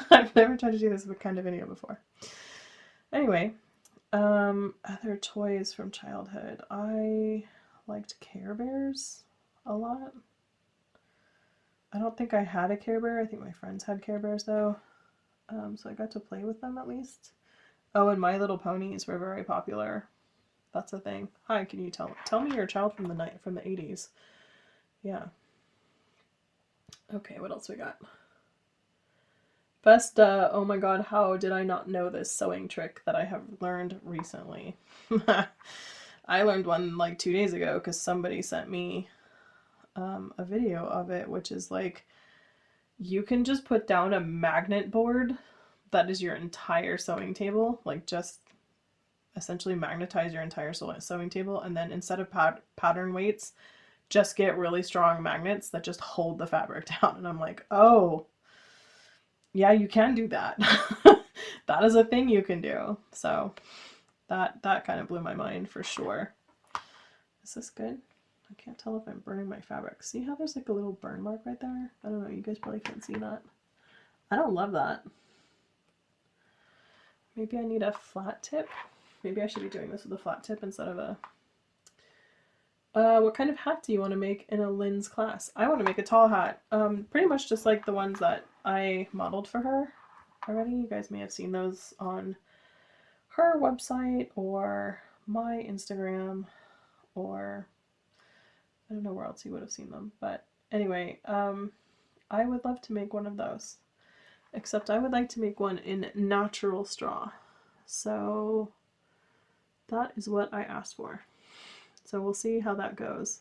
I've never tried to do this kind of video before. Anyway, other toys from childhood. I liked Care Bears a lot. I don't think I had a Care Bear. I think my friends had Care Bears though. So I got to play with them at least. Oh, and My Little Ponies were very popular. That's a thing. Hi, can you tell me you're a child from the 80s? Yeah. Okay, what else we got? Best, oh my god, how did I not know this sewing trick that I have learned recently? I learned one like 2 days ago because somebody sent me a video of it, which is like, you can just put down a magnet board that is your entire sewing table, like just essentially magnetize your entire sewing table, and then instead of pattern weights, just get really strong magnets that just hold the fabric down. And I'm like, oh, yeah, you can do that. That is a thing you can do. So that kind of blew my mind for sure. Is this good? I can't tell if I'm burning my fabric. See how there's like a little burn mark right there? I don't know, you guys probably can't see that. I don't love that. Maybe I need a flat tip. Maybe I should be doing this with a flat tip instead of a... what kind of hat do you want to make in a Lynn's class? I want to make a tall hat. Pretty much just like the ones that I modeled for her already. You guys may have seen those on her website or my Instagram, or I don't know where else you would have seen them. But anyway, I would love to make one of those. Except I would like to make one in natural straw. So that is what I asked for. So we'll see how that goes.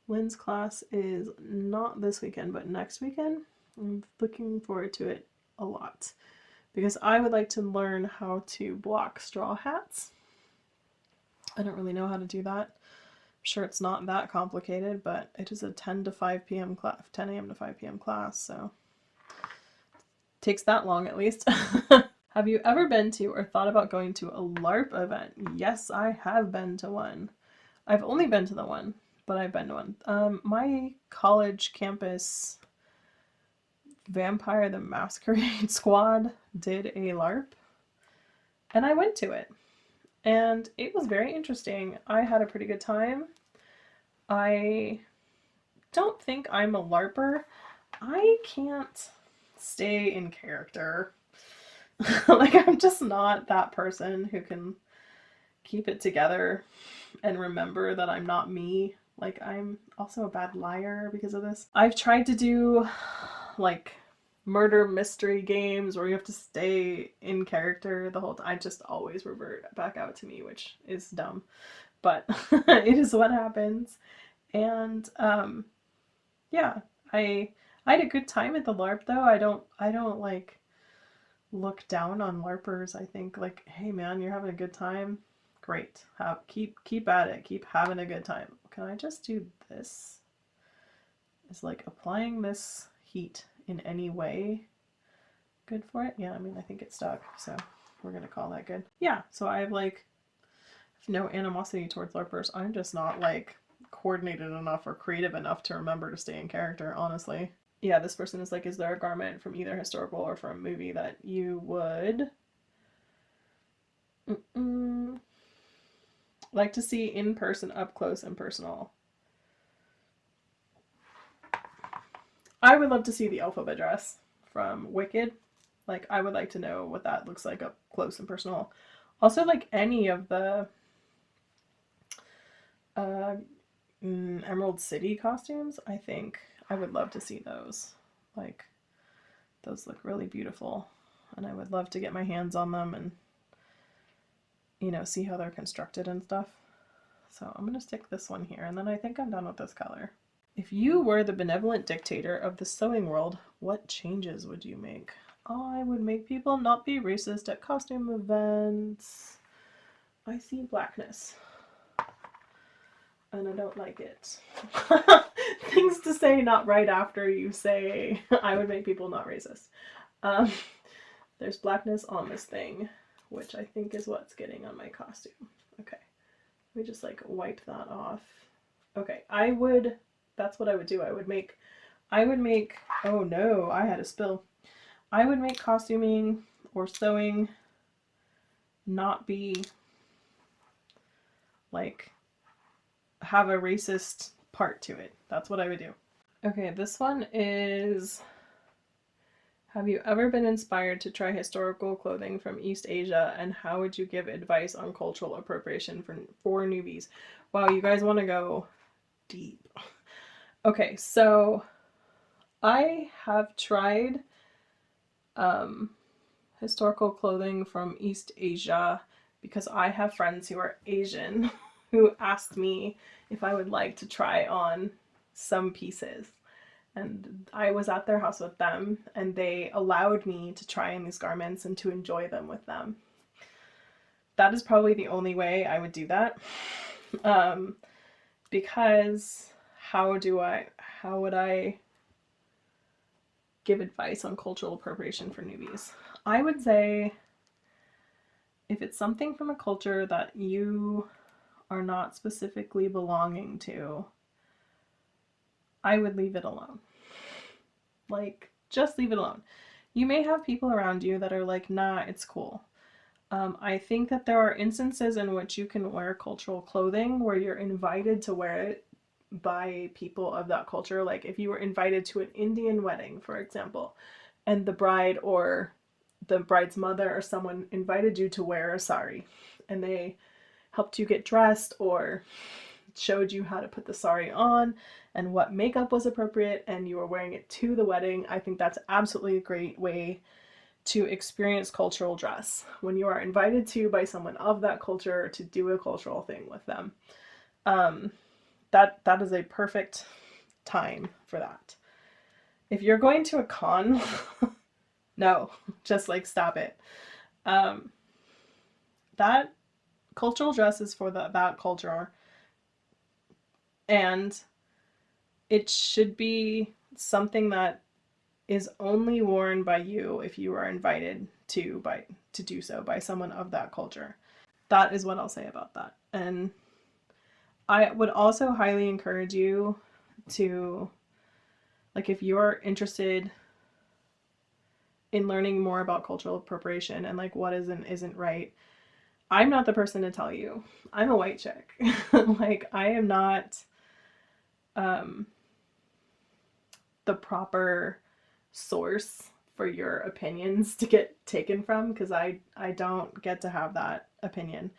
Lynn's class is not this weekend, but next weekend. I'm looking forward to it a lot because I would like to learn how to block straw hats. I don't really know how to do that. I'm sure it's not that complicated, but it is a 10 to 5 p.m. class, 10 a.m. to 5 p.m. class, so takes that long at least. Have you ever been to or thought about going to a LARP event? Yes, I have been to one. I've only been to the one, but I've been to one. My college campus Vampire the Masquerade squad did a LARP, and I went to it. And it was very interesting. I had a pretty good time. I don't think I'm a LARPer. I can't stay in character. Like, I'm just not that person who can keep it together and remember that I'm not me. Like, I'm also a bad liar because of this. I've tried to do like murder mystery games where you have to stay in character the whole time. I just always revert back out to me, which is dumb, but it is what happens. And yeah, I had a good time at the LARP though. I don't like look down on LARPers. I think like, hey man, you're having a good time. Great. Keep at it. Keep having a good time. Can I just do this? Is like applying this heat in any way good for it? Yeah, I mean, I think it stuck, so we're gonna call that good. Yeah, so I have like no animosity towards LARPers. I'm just not like coordinated enough or creative enough to remember to stay in character, honestly. Yeah, this person is like, is there a garment from either historical or from a movie that you would like to see in person, up close and personal? I would love to see the Elphaba dress from Wicked. Like, I would like to know what that looks like up close and personal. Also, like, any of the Emerald City costumes, I think I would love to see those. Like, those look really beautiful. And I would love to get my hands on them and, you know, see how they're constructed and stuff. So I'm going to stick this one here, and then I think I'm done with this color. If you were the benevolent dictator of the sewing world, what changes would you make? I would make people not be racist at costume events. I see blackness, and I don't like it. Things to say not right after you say I would make people not racist. There's blackness on this thing, which I think is what's getting on my costume. Okay, let me just like wipe that off. Okay, that's what I would do. I would make, oh no, I had a spill. I would make costuming or sewing not be like, have a racist part to it. That's what I would do. Okay, this one is, have you ever been inspired to try historical clothing from East Asia, and how would you give advice on cultural appropriation for newbies? Wow, you guys want to go deep. Okay, so I have tried historical clothing from East Asia because I have friends who are Asian who asked me if I would like to try on some pieces. And I was at their house with them, and they allowed me to try on these garments and to enjoy them with them. That is probably the only way I would do that. Because how would I give advice on cultural appropriation for newbies? I would say if it's something from a culture that you are not specifically belonging to, I would leave it alone. Like, just leave it alone. You may have people around you that are like, nah, it's cool. I think that there are instances in which you can wear cultural clothing where you're invited to wear it by people of that culture. Like if you were invited to an Indian wedding, for example, and the bride or the bride's mother or someone invited you to wear a sari, and they helped you get dressed or showed you how to put the sari on and what makeup was appropriate, and you were wearing it to the wedding. I think that's absolutely a great way to experience cultural dress when you are invited to by someone of that culture to do a cultural thing with them. That is a perfect time for that. If you're going to a con, no, just like stop it. That cultural dress is for that culture, and it should be something that is only worn by you if you are invited to do so by someone of that culture. That is what I'll say about that. And I would also highly encourage you to, like, if you're interested in learning more about cultural appropriation and like what is and isn't right, I'm not the person to tell you. I'm a white chick. Like, I am not the proper source for your opinions to get taken from, because I don't get to have that opinion.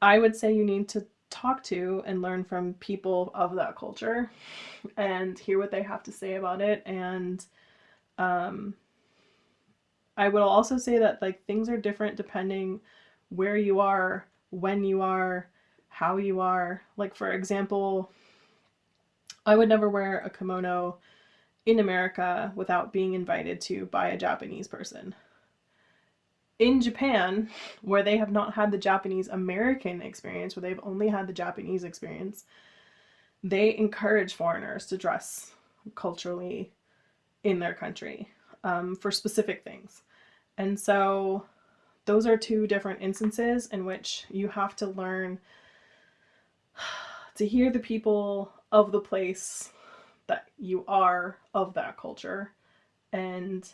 I would say you need to talk to and learn from people of that culture and hear what they have to say about it. And I would also say that like things are different depending where you are, when you are, how you are. Like, for example, I would never wear a kimono in America without being invited to by a Japanese person. In Japan, where they have not had the Japanese American experience, where they've only had the Japanese experience, they encourage foreigners to dress culturally in their country for specific things. And so those are two different instances in which you have to learn to hear the people of the place that you are of that culture and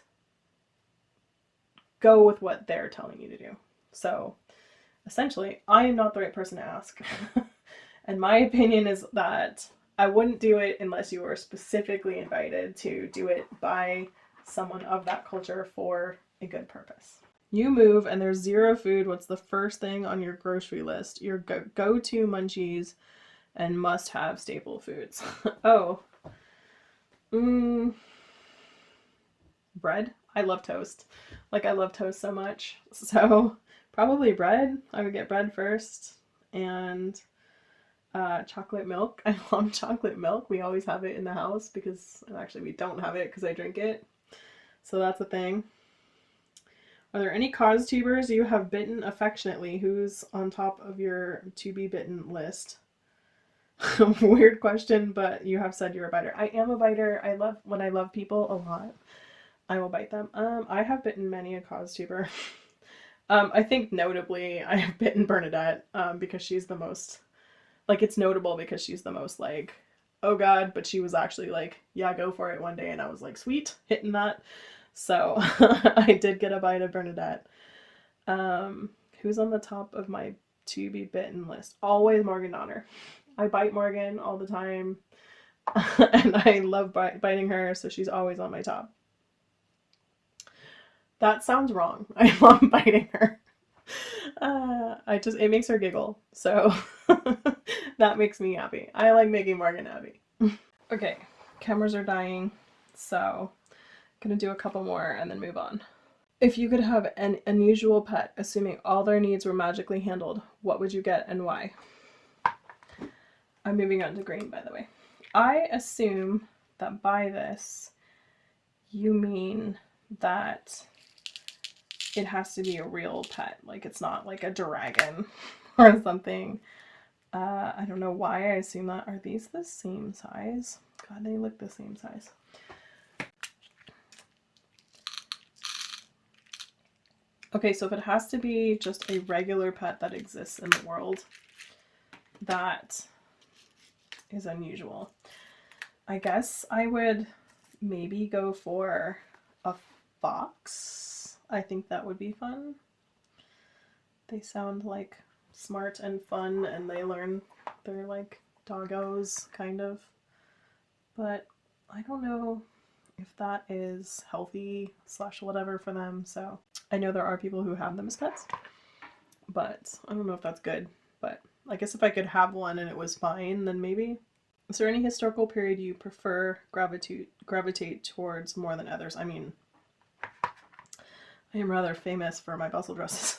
go with what they're telling you to do. So essentially, I am not the right person to ask. And my opinion is that I wouldn't do it unless you were specifically invited to do it by someone of that culture for a good purpose. You move and there's zero food. What's the first thing on your grocery list? Your go-to munchies and must-have staple foods. Oh. Bread. I love toast. Like, I love toast so much. So probably bread. I would get bread first. And chocolate milk. I love chocolate milk. We always have it in the house because, actually we don't have it because I drink it. So that's a thing. Are there any cause tubers you have bitten affectionately? Who's on top of your to be bitten list? Weird question, but you have said you're a biter. I am a biter. When I love people a lot, I will bite them. I have bitten many a cause tuber. I think notably I have bitten Bernadette, because she's the most, like, it's notable because she's the most like, oh god, but she was actually like, yeah, go for it one day, and I was like, sweet, hitting that. So I did get a bite of Bernadette. Who's on the top of my to be bitten list? Always Morgan Donner. I bite Morgan all the time, and I love biting her, so she's always on my top. That sounds wrong. I love biting her. It makes her giggle, so that makes me happy. I like making Morgan happy. Okay, cameras are dying, so I'm gonna do a couple more and then move on. If you could have an unusual pet, assuming all their needs were magically handled, what would you get and why? I'm moving on to green, by the way. I assume that by this, you mean that it has to be a real pet. Like, it's not like a dragon or something. I don't know why I assume that. Are these the same size? God, they look the same size. Okay, so if it has to be just a regular pet that exists in the world, that is unusual. I guess I would maybe go for a fox. I think that would be fun. They sound like smart and fun, and they're like doggos, kind of. But I don't know if that is healthy / whatever for them. So I know there are people who have them as pets, but I don't know if that's good. But I guess if I could have one and it was fine, then maybe. Is there any historical period you prefer, gravitate towards more than others? I mean, I am rather famous for my bustle dresses.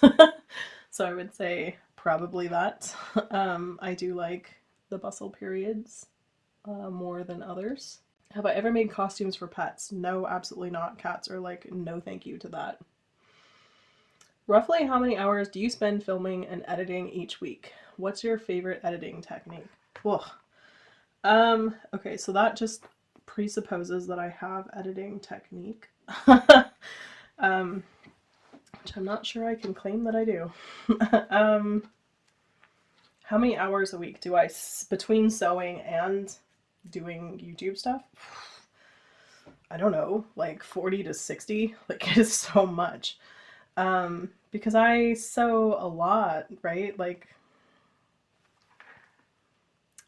So I would say probably that. I do like the bustle periods more than others. Have I ever made costumes for pets? No, absolutely not. Cats are like, no thank you to that. Roughly how many hours do you spend filming and editing each week? What's your favorite editing technique? Ugh. Okay, so that just presupposes that I have editing technique. Which I'm not sure I can claim that I do. How many hours a week do I, between sewing and doing YouTube stuff? I don't know, like 40 to 60. Like, it is so much. Because I sew a lot, right? Like,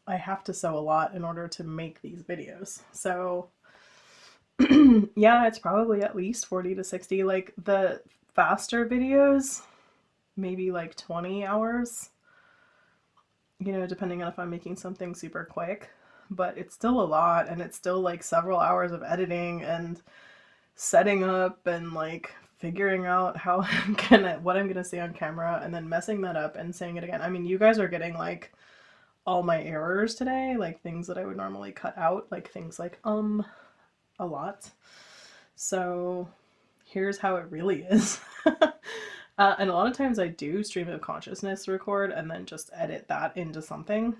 I have to sew a lot in order to make these videos. So yeah, it's probably at least 40 to 60. Like, the faster videos, maybe like 20 hours, you know, depending on if I'm making something super quick. But it's still a lot, and it's still like several hours of editing and setting up and like figuring out how what I'm gonna say on camera, and then messing that up and saying it again. I mean, you guys are getting like all my errors today, like things that I would normally cut out, like things like a lot. So here's how it really is. And a lot of times I do stream of consciousness record and then just edit that into something.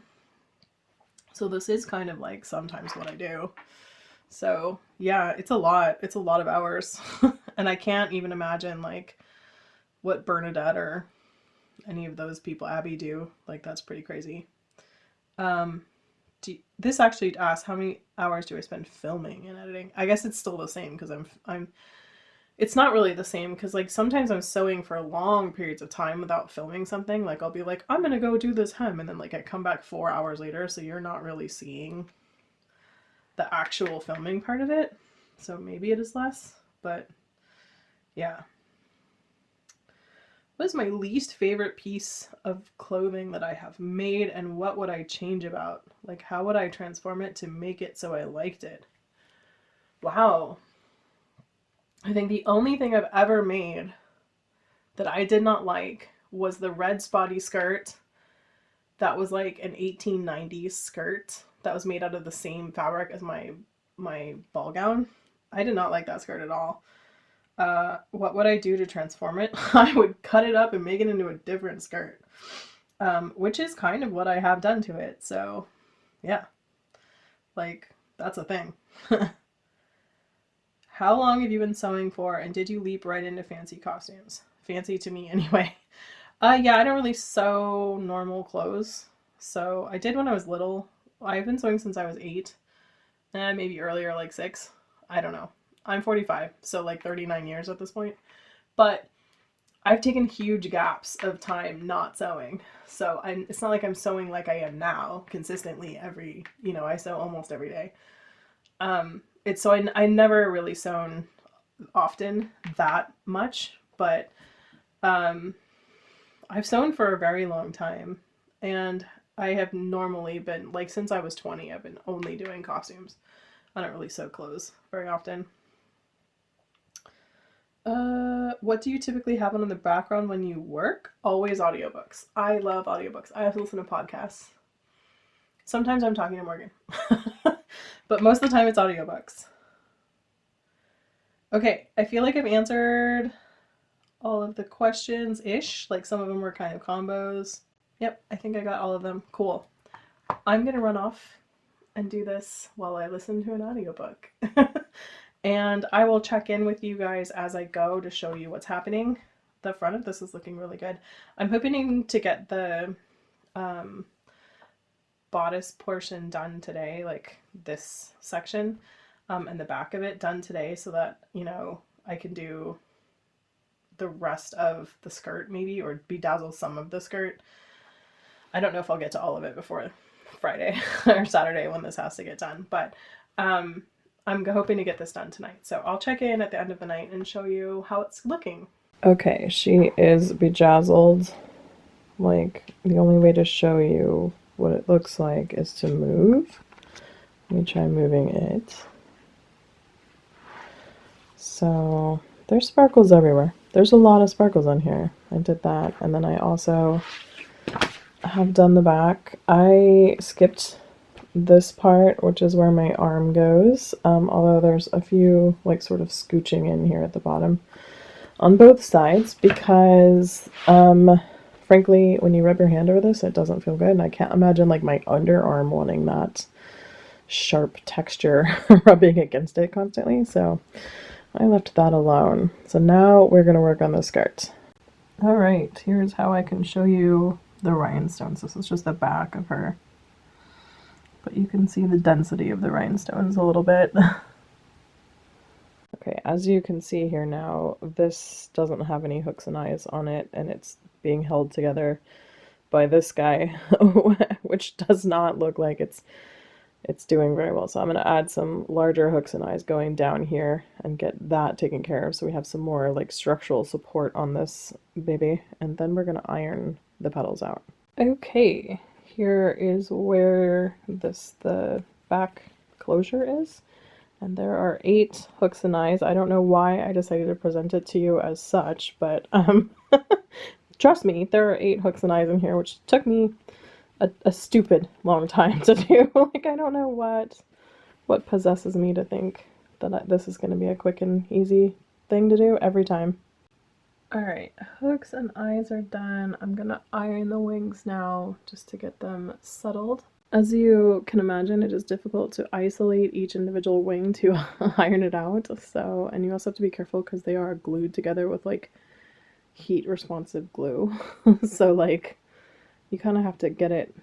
So this is kind of like sometimes what I do. So yeah, it's a lot. It's a lot of hours. And I can't even imagine like what Bernadette or any of those people, Abby, do. Like, that's pretty crazy. This actually asks, how many hours do I spend filming and editing? I guess it's still the same, because it's not really the same, because like sometimes I'm sewing for long periods of time without filming something. Like, I'll be like, I'm gonna go do this hem, and then like I come back 4 hours later, so you're not really seeing the actual filming part of it. So maybe it is less, but yeah. What is my least favorite piece of clothing that I have made, and what would I change about? Like, how would I transform it to make it so I liked it? Wow. I think the only thing I've ever made that I did not like was the red spotty skirt that was like an 1890s skirt that was made out of the same fabric as my ball gown. I did not like that skirt at all. What would I do to transform it? I would cut it up and make it into a different skirt, which is kind of what I have done to it. So yeah, like, that's a thing. How long have you been sewing for, and did you leap right into fancy costumes? Fancy to me anyway. Yeah, I don't really sew normal clothes. So I did when I was little. I've been sewing since I was 8. Maybe earlier, like 6. I don't know. I'm 45, so like 39 years at this point. But I've taken huge gaps of time not sewing. So it's not like I'm sewing like I am now consistently I sew almost every day. So I never really sewn often that much, but I've sewn for a very long time, and I have normally been, like, since I was 20, I've been only doing costumes. I don't really sew clothes very often. What do you typically have on in the background when you work? Always audiobooks. I love audiobooks. I have to listen to podcasts. Sometimes I'm talking to Morgan. But most of the time it's audiobooks. Okay, I feel like I've answered all of the questions-ish. Like, some of them were kind of combos. Yep, I think I got all of them. Cool. I'm gonna run off and do this while I listen to an audiobook. And I will check in with you guys as I go to show you what's happening. The front of this is looking really good. I'm hoping to get the bodice portion done today, like this section and the back of it done today, so that, you know, I can do the rest of the skirt maybe, or bedazzle some of the skirt. I don't know if I'll get to all of it before Friday or Saturday when this has to get done, but I'm hoping to get this done tonight. So I'll check in at the end of the night and show you how it's looking. Okay, she is bedazzled. Like, the only way to show you what it looks like is to move. Let me try moving it. So there's sparkles everywhere. There's a lot of sparkles on here. I did that, and then I also have done the back. I skipped this part, which is where my arm goes, although there's a few like sort of scooching in here at the bottom on both sides, because frankly, when you rub your hand over this, it doesn't feel good, and I can't imagine like my underarm wanting that sharp texture rubbing against it constantly, so I left that alone. So now we're going to work on the skirt. Alright, here's how I can show you the rhinestones. This is just the back of her, but you can see the density of the rhinestones a little bit. Okay, as you can see here now, this doesn't have any hooks and eyes on it, and it's being held together by this guy, which does not look like it's doing very well. So I'm going to add some larger hooks and eyes going down here and get that taken care of, so we have some more like structural support on this baby, and then we're going to iron the petals out. Okay, here is where the back closure is, and there are 8 hooks and eyes. I don't know why I decided to present it to you as such, but trust me, there are 8 hooks and eyes in here, which took me a stupid long time to do. Like, I don't know what possesses me to think that this is going to be a quick and easy thing to do every time. Alright, hooks and eyes are done. I'm going to iron the wings now just to get them settled. As you can imagine, it is difficult to isolate each individual wing to iron it out. So, and you also have to be careful because they are glued together with like heat responsive glue. So like, you kind of have to get it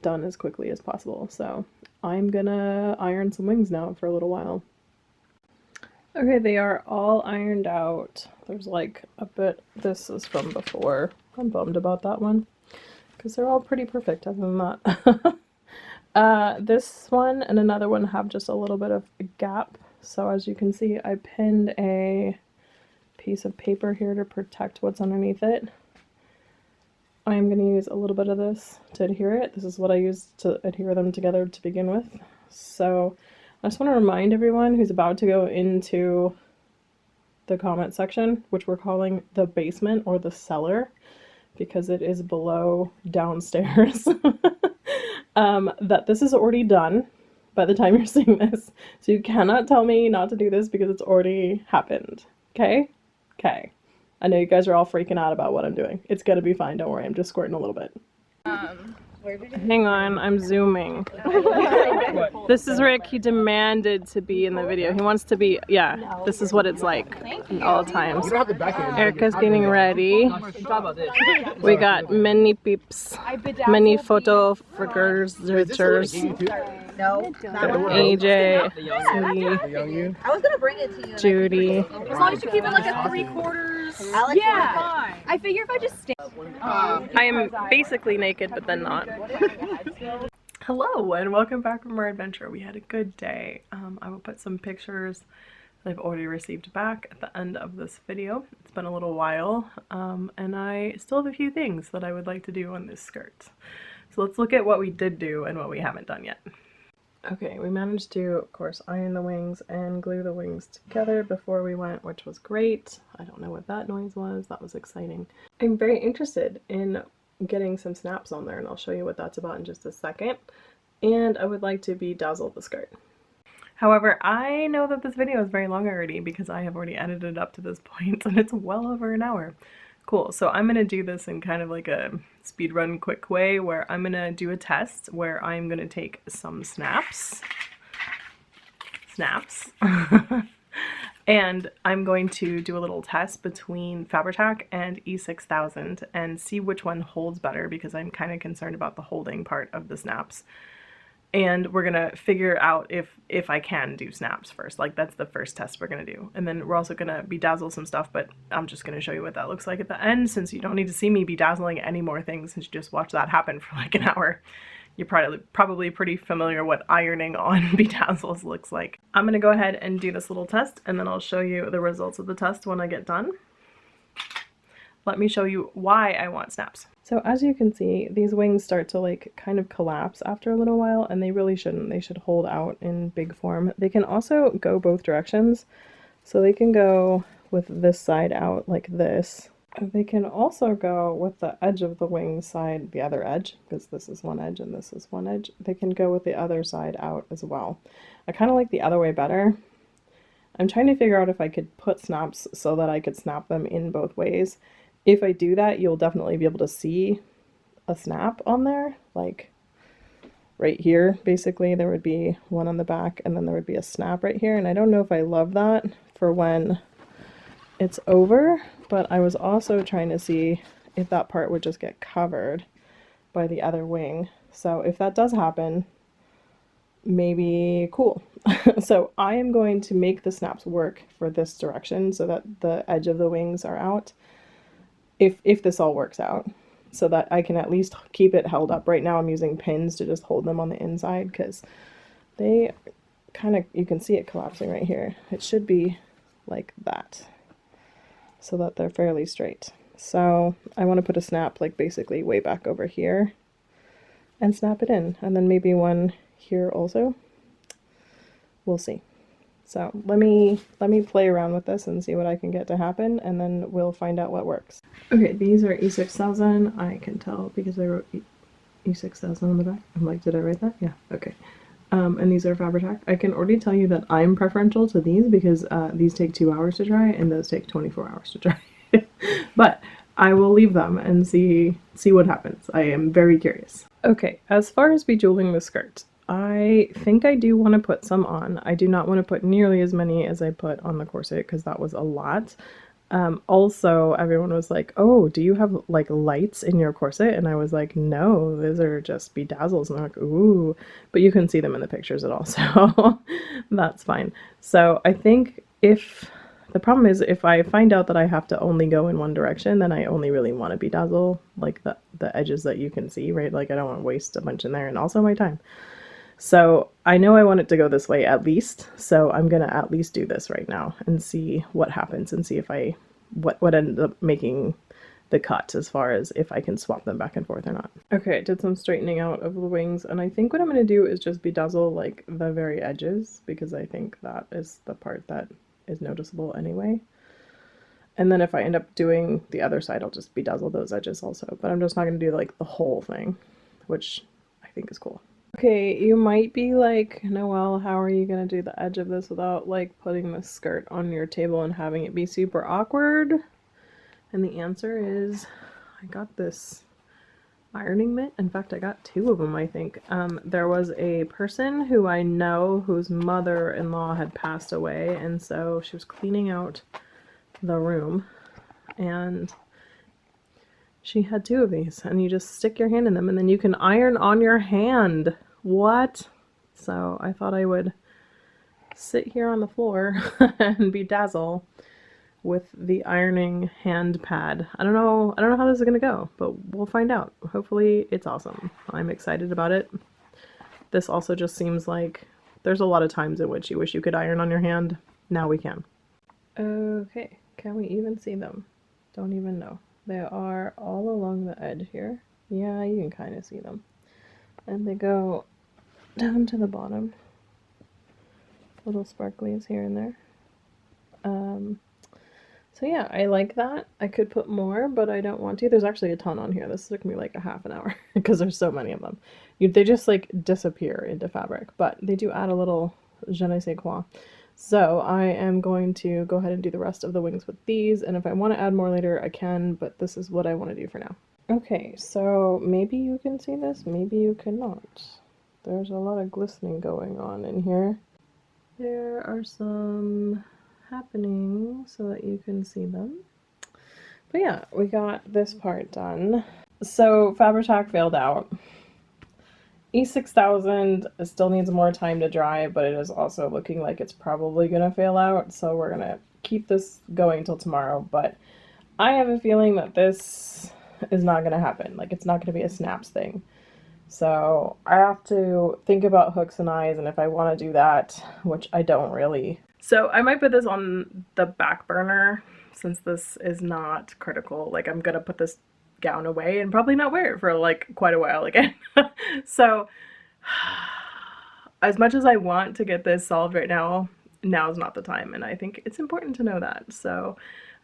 done as quickly as possible. So I'm gonna iron some wings now for a little while. Okay, they are all ironed out. There's like a bit, this is from before. I'm bummed about that one because they're all pretty perfect other than that. This one and another one have just a little bit of a gap. So as you can see, I pinned a piece of paper here to protect what's underneath it. I'm going to use a little bit of this to adhere it. This is what I used to adhere them together to begin with. So I just want to remind everyone who's about to go into the comment section, which we're calling the basement or the cellar, because it is below downstairs, that this is already done by the time you're seeing this. So you cannot tell me not to do this because it's already happened. Okay? Okay. I know you guys are all freaking out about what I'm doing. It's gonna be fine, don't worry, I'm just squirting a little bit. Hang on, I'm zooming. This is Rick, he demanded to be in the video. He wants to be, yeah, this is what it's like at all times. Erica's getting ready. We got many peeps, many photographers. No, AJ, I was gonna bring it to you. Judy. As long as you keep it like a 3/4. I like Yeah. I figure if I just stay. I am basically naked, but then not. Hello, and welcome back from our adventure. We had a good day. I will put some pictures that I've already received back at the end of this video. It's been a little while, and I still have a few things that I would like to do on this skirt. So let's look at what we did do and what we haven't done yet. Okay, we managed to, of course, iron the wings and glue the wings together before we went, which was great. I don't know what that noise was. That was exciting. I'm very interested in getting some snaps on there, and I'll show you what that's about in just a second. And I would like to bedazzle the skirt. However, I know that this video is very long already because I have already edited it up to this point, and it's well over an hour. Cool, so I'm going to do this in kind of like a speedrun quick way where I'm going to do a test where I'm going to take some snaps, and I'm going to do a little test between Fabri-Tac and E6000 and see which one holds better because I'm kind of concerned about the holding part of the snaps. And we're gonna figure out if I can do snaps first. Like that's the first test we're gonna do. And then we're also gonna bedazzle some stuff, but I'm just gonna show you what that looks like at the end, since you don't need to see me bedazzling any more things, since you just watched that happen for like an hour. You're probably pretty familiar what ironing on bedazzles looks like. I'm gonna go ahead and do this little test, and then I'll show you the results of the test when I get done. Let me show you why I want snaps. So as you can see, these wings start to like kind of collapse after a little while, and they really shouldn't. They should hold out in big form. They can also go both directions. So they can go with this side out like this. They can also go with the edge of the wing side, the other edge, because this is one edge and this is one edge. They can go with the other side out as well. I kind of like the other way better. I'm trying to figure out if I could put snaps so that I could snap them in both ways. If I do that, you'll definitely be able to see a snap on there, like right here. Basically, there would be one on the back and then there would be a snap right here. And I don't know if I love that for when it's over, but I was also trying to see if that part would just get covered by the other wing. So if that does happen, maybe cool. So I am going to make the snaps work for this direction so that the edge of the wings are out. If this all works out, so that I can at least keep it held up. Right now I'm using pins to just hold them on the inside because they kind of, you can see it collapsing right here. It should be like that so that they're fairly straight. So I want to put a snap like basically way back over here and snap it in, and then maybe one here also. We'll see. So let me play around with this and see what I can get to happen, and then we'll find out what works. Okay, these are E6000. I can tell because I wrote E6000 on the back. I'm like, did I write that? Yeah, okay. And these are Fabri-Tac. I can already tell you that I'm preferential to these because these take 2 hours to dry and those take 24 hours to dry. But I will leave them and see what happens. I am very curious. Okay, as far as bejeweling the skirt, I think I do want to put some on. I do not want to put nearly as many as I put on the corset because that was a lot. Also, everyone was like, oh, do you have like lights in your corset? And I was like, no, those are just bedazzles. And they're like, ooh, but you can see them in the pictures at all, so that's fine. So I think the problem is if I find out that I have to only go in one direction, then I only really want to bedazzle like the edges that you can see, right? Like I don't want to waste a bunch in there, and also my time. So I know I want it to go this way at least, so I'm gonna at least do this right now and see what happens and see if what ends up making the cut as far as if I can swap them back and forth or not. Okay, I did some straightening out of the wings, and I think what I'm gonna do is just bedazzle like the very edges because I think that is the part that is noticeable anyway. And then if I end up doing the other side, I'll just bedazzle those edges also, but I'm just not gonna do like the whole thing, which I think is cool. Okay, you might be like, Noelle, how are you gonna do the edge of this without like putting the skirt on your table and having it be super awkward? And the answer is, I got this ironing mitt. In fact, I got 2 of them, I think. There was a person who I know whose mother-in-law had passed away, and so she was cleaning out the room, and she had 2 of these, and you just stick your hand in them and then you can iron on your hand. What? So I thought I would sit here on the floor and bedazzle with the ironing hand pad. I don't know how this is gonna go, but we'll find out. Hopefully it's awesome. I'm excited about it. This also just seems like there's a lot of times in which you wish you could iron on your hand. Now we can. Okay, can we even see them? Don't even know. They are all along the edge here. Yeah, you can kind of see them. And they go down to the bottom. Little sparklies here and there. So yeah, I like that. I could put more, but I don't want to. There's actually a ton on here. This took me like a half an hour because there's so many of them. They just like disappear into fabric, but they do add a little je ne sais quoi. So I am going to go ahead and do the rest of the wings with these, and if I want to add more later, I can, but this is what I want to do for now. Okay, so maybe you can see this, maybe you cannot. There's a lot of glistening going on in here. There are some happening so that you can see them. But yeah, we got this part done. So Fabri-Tac failed out. E6000 still needs more time to dry, but it is also looking like it's probably gonna fail out, so we're gonna keep this going till tomorrow. But I have a feeling that this is not gonna happen. Like, it's not gonna be a snaps thing. So I have to think about hooks and eyes, and if I want to do that, which I don't really. So I might put this on the back burner since this is not critical. Like, I'm gonna put this gown away and probably not wear it for like quite a while again. So as much as I want to get this solved right now, now's not the time, and I think it's important to know that. So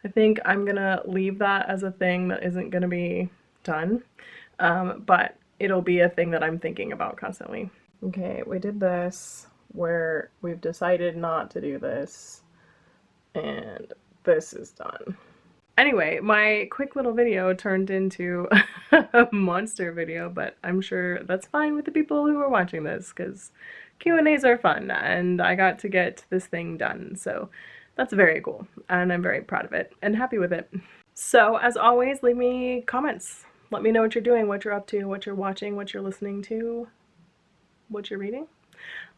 I think I'm gonna leave that as a thing that isn't gonna be done, but it'll be a thing that I'm thinking about constantly. Okay, we did this where we've decided not to do this, and this is done. Anyway, my quick little video turned into a monster video, but I'm sure that's fine with the people who are watching this because Q&As are fun and I got to get this thing done. So that's very cool and I'm very proud of it and happy with it. So as always, leave me comments. Let me know what you're doing, what you're up to, what you're watching, what you're listening to, what you're reading.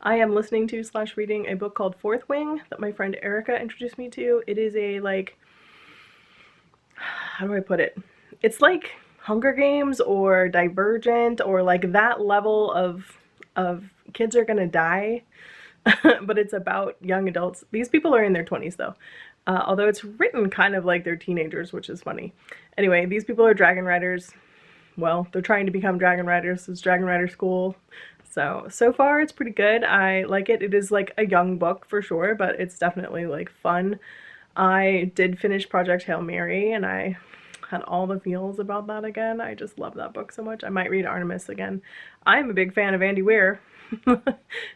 I am listening to / reading a book called Fourth Wing that my friend Erica introduced me to. It is a, like, how do I put it? It's like Hunger Games or Divergent or like that level of kids are gonna die, but it's about young adults. These people are in their 20s though, although it's written kind of like they're teenagers, which is funny. Anyway, these people are dragon riders. Well, they're trying to become dragon riders. It's dragon rider school. So far it's pretty good. I like it. It is like a young book for sure, but it's definitely like fun. I did finish Project Hail Mary and I had all the feels about that again. I just love that book so much. I might read Artemis again. I'm a big fan of Andy Weir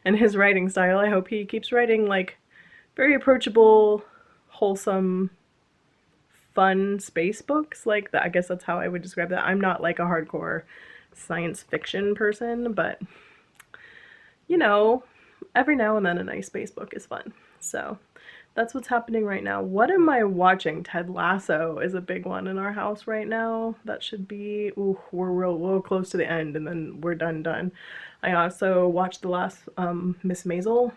and his writing style. I hope he keeps writing like very approachable, wholesome, fun space books like that. I guess that's how I would describe that. I'm not like a hardcore science fiction person, but you know, every now and then a nice space book is fun. So that's what's happening right now. What am I watching? Ted Lasso is a big one in our house right now. That should be, ooh, we're real close to the end and then we're done. I also watched the last Miss Maisel.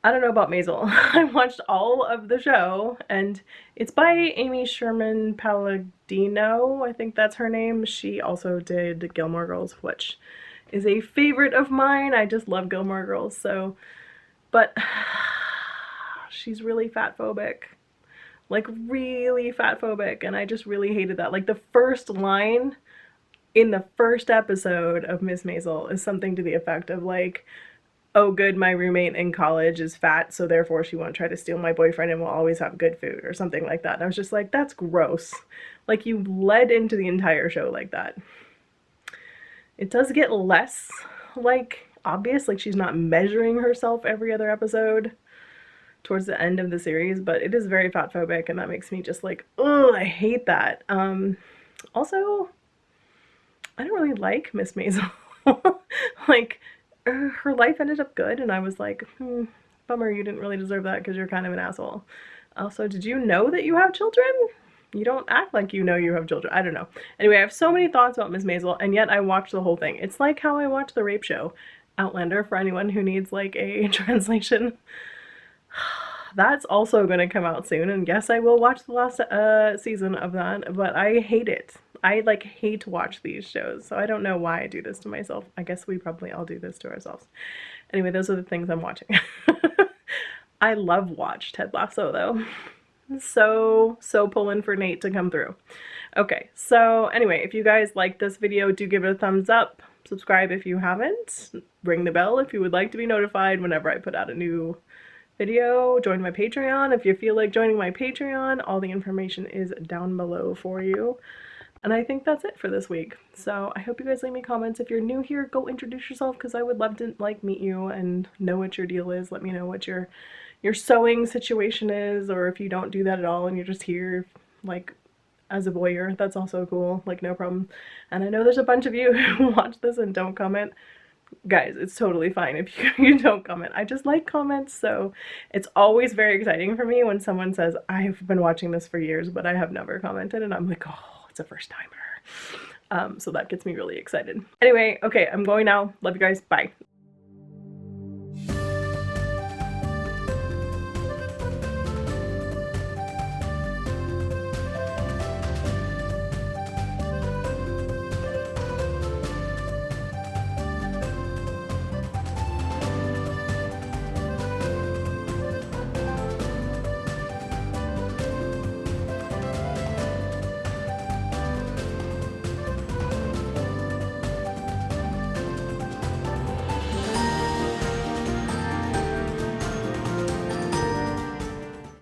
I don't know about Maisel. I watched all of the show and it's by Amy Sherman Palladino. I think that's her name. She also did Gilmore Girls, which is a favorite of mine. I just love Gilmore Girls, so, but she's really fat phobic, like really fat phobic, and I just really hated that. Like the first line in the first episode of Miss Maisel is something to the effect of like, oh good, my roommate in college is fat, so therefore she won't try to steal my boyfriend and will always have good food, or something like that. And I was just like, that's gross. Like you led into the entire show like that. It does get less, like, obvious, like she's not measuring herself every other episode towards the end of the series, but it is very fat phobic and that makes me just like, oh, I hate that. Also, I don't really like Miss Maisel. Like, her life ended up good and I was like, bummer, you didn't really deserve that because you're kind of an asshole. Also, did you know that you have children? You don't act like you know you have children. I don't know. Anyway, I have so many thoughts about Miss Maisel, and yet I watched the whole thing. It's like how I watched the rape show, Outlander, for anyone who needs like a translation. That's also going to come out soon, and yes, I will watch the last season of that, but I hate it. I like hate to watch these shows, so I don't know why I do this to myself. I guess we probably all do this to ourselves. Anyway, those are the things I'm watching. I love watch Ted Lasso though. So pulling for Nate to come through. Okay, so anyway, if you guys like this video, do give it a thumbs up. Subscribe if you haven't. Ring the bell if you would like to be notified whenever I put out a new video. Join my Patreon if you feel like joining my Patreon. All the information is down below for you. And I think that's it for this week. So I hope you guys leave me comments. If you're new here, go introduce yourself because I would love to like meet you and know what your deal is. Let me know what your sewing situation is, or if you don't do that at all and you're just here like as a voyeur, that's also cool, like no problem. And I know there's a bunch of you who watch this and don't comment. Guys, it's totally fine if you don't comment. I just like comments, so it's always very exciting for me when someone says, I've been watching this for years but I have never commented, and I'm like, oh, it's a first timer. So that gets me really excited. Anyway, okay, I'm going now. Love you guys. Bye.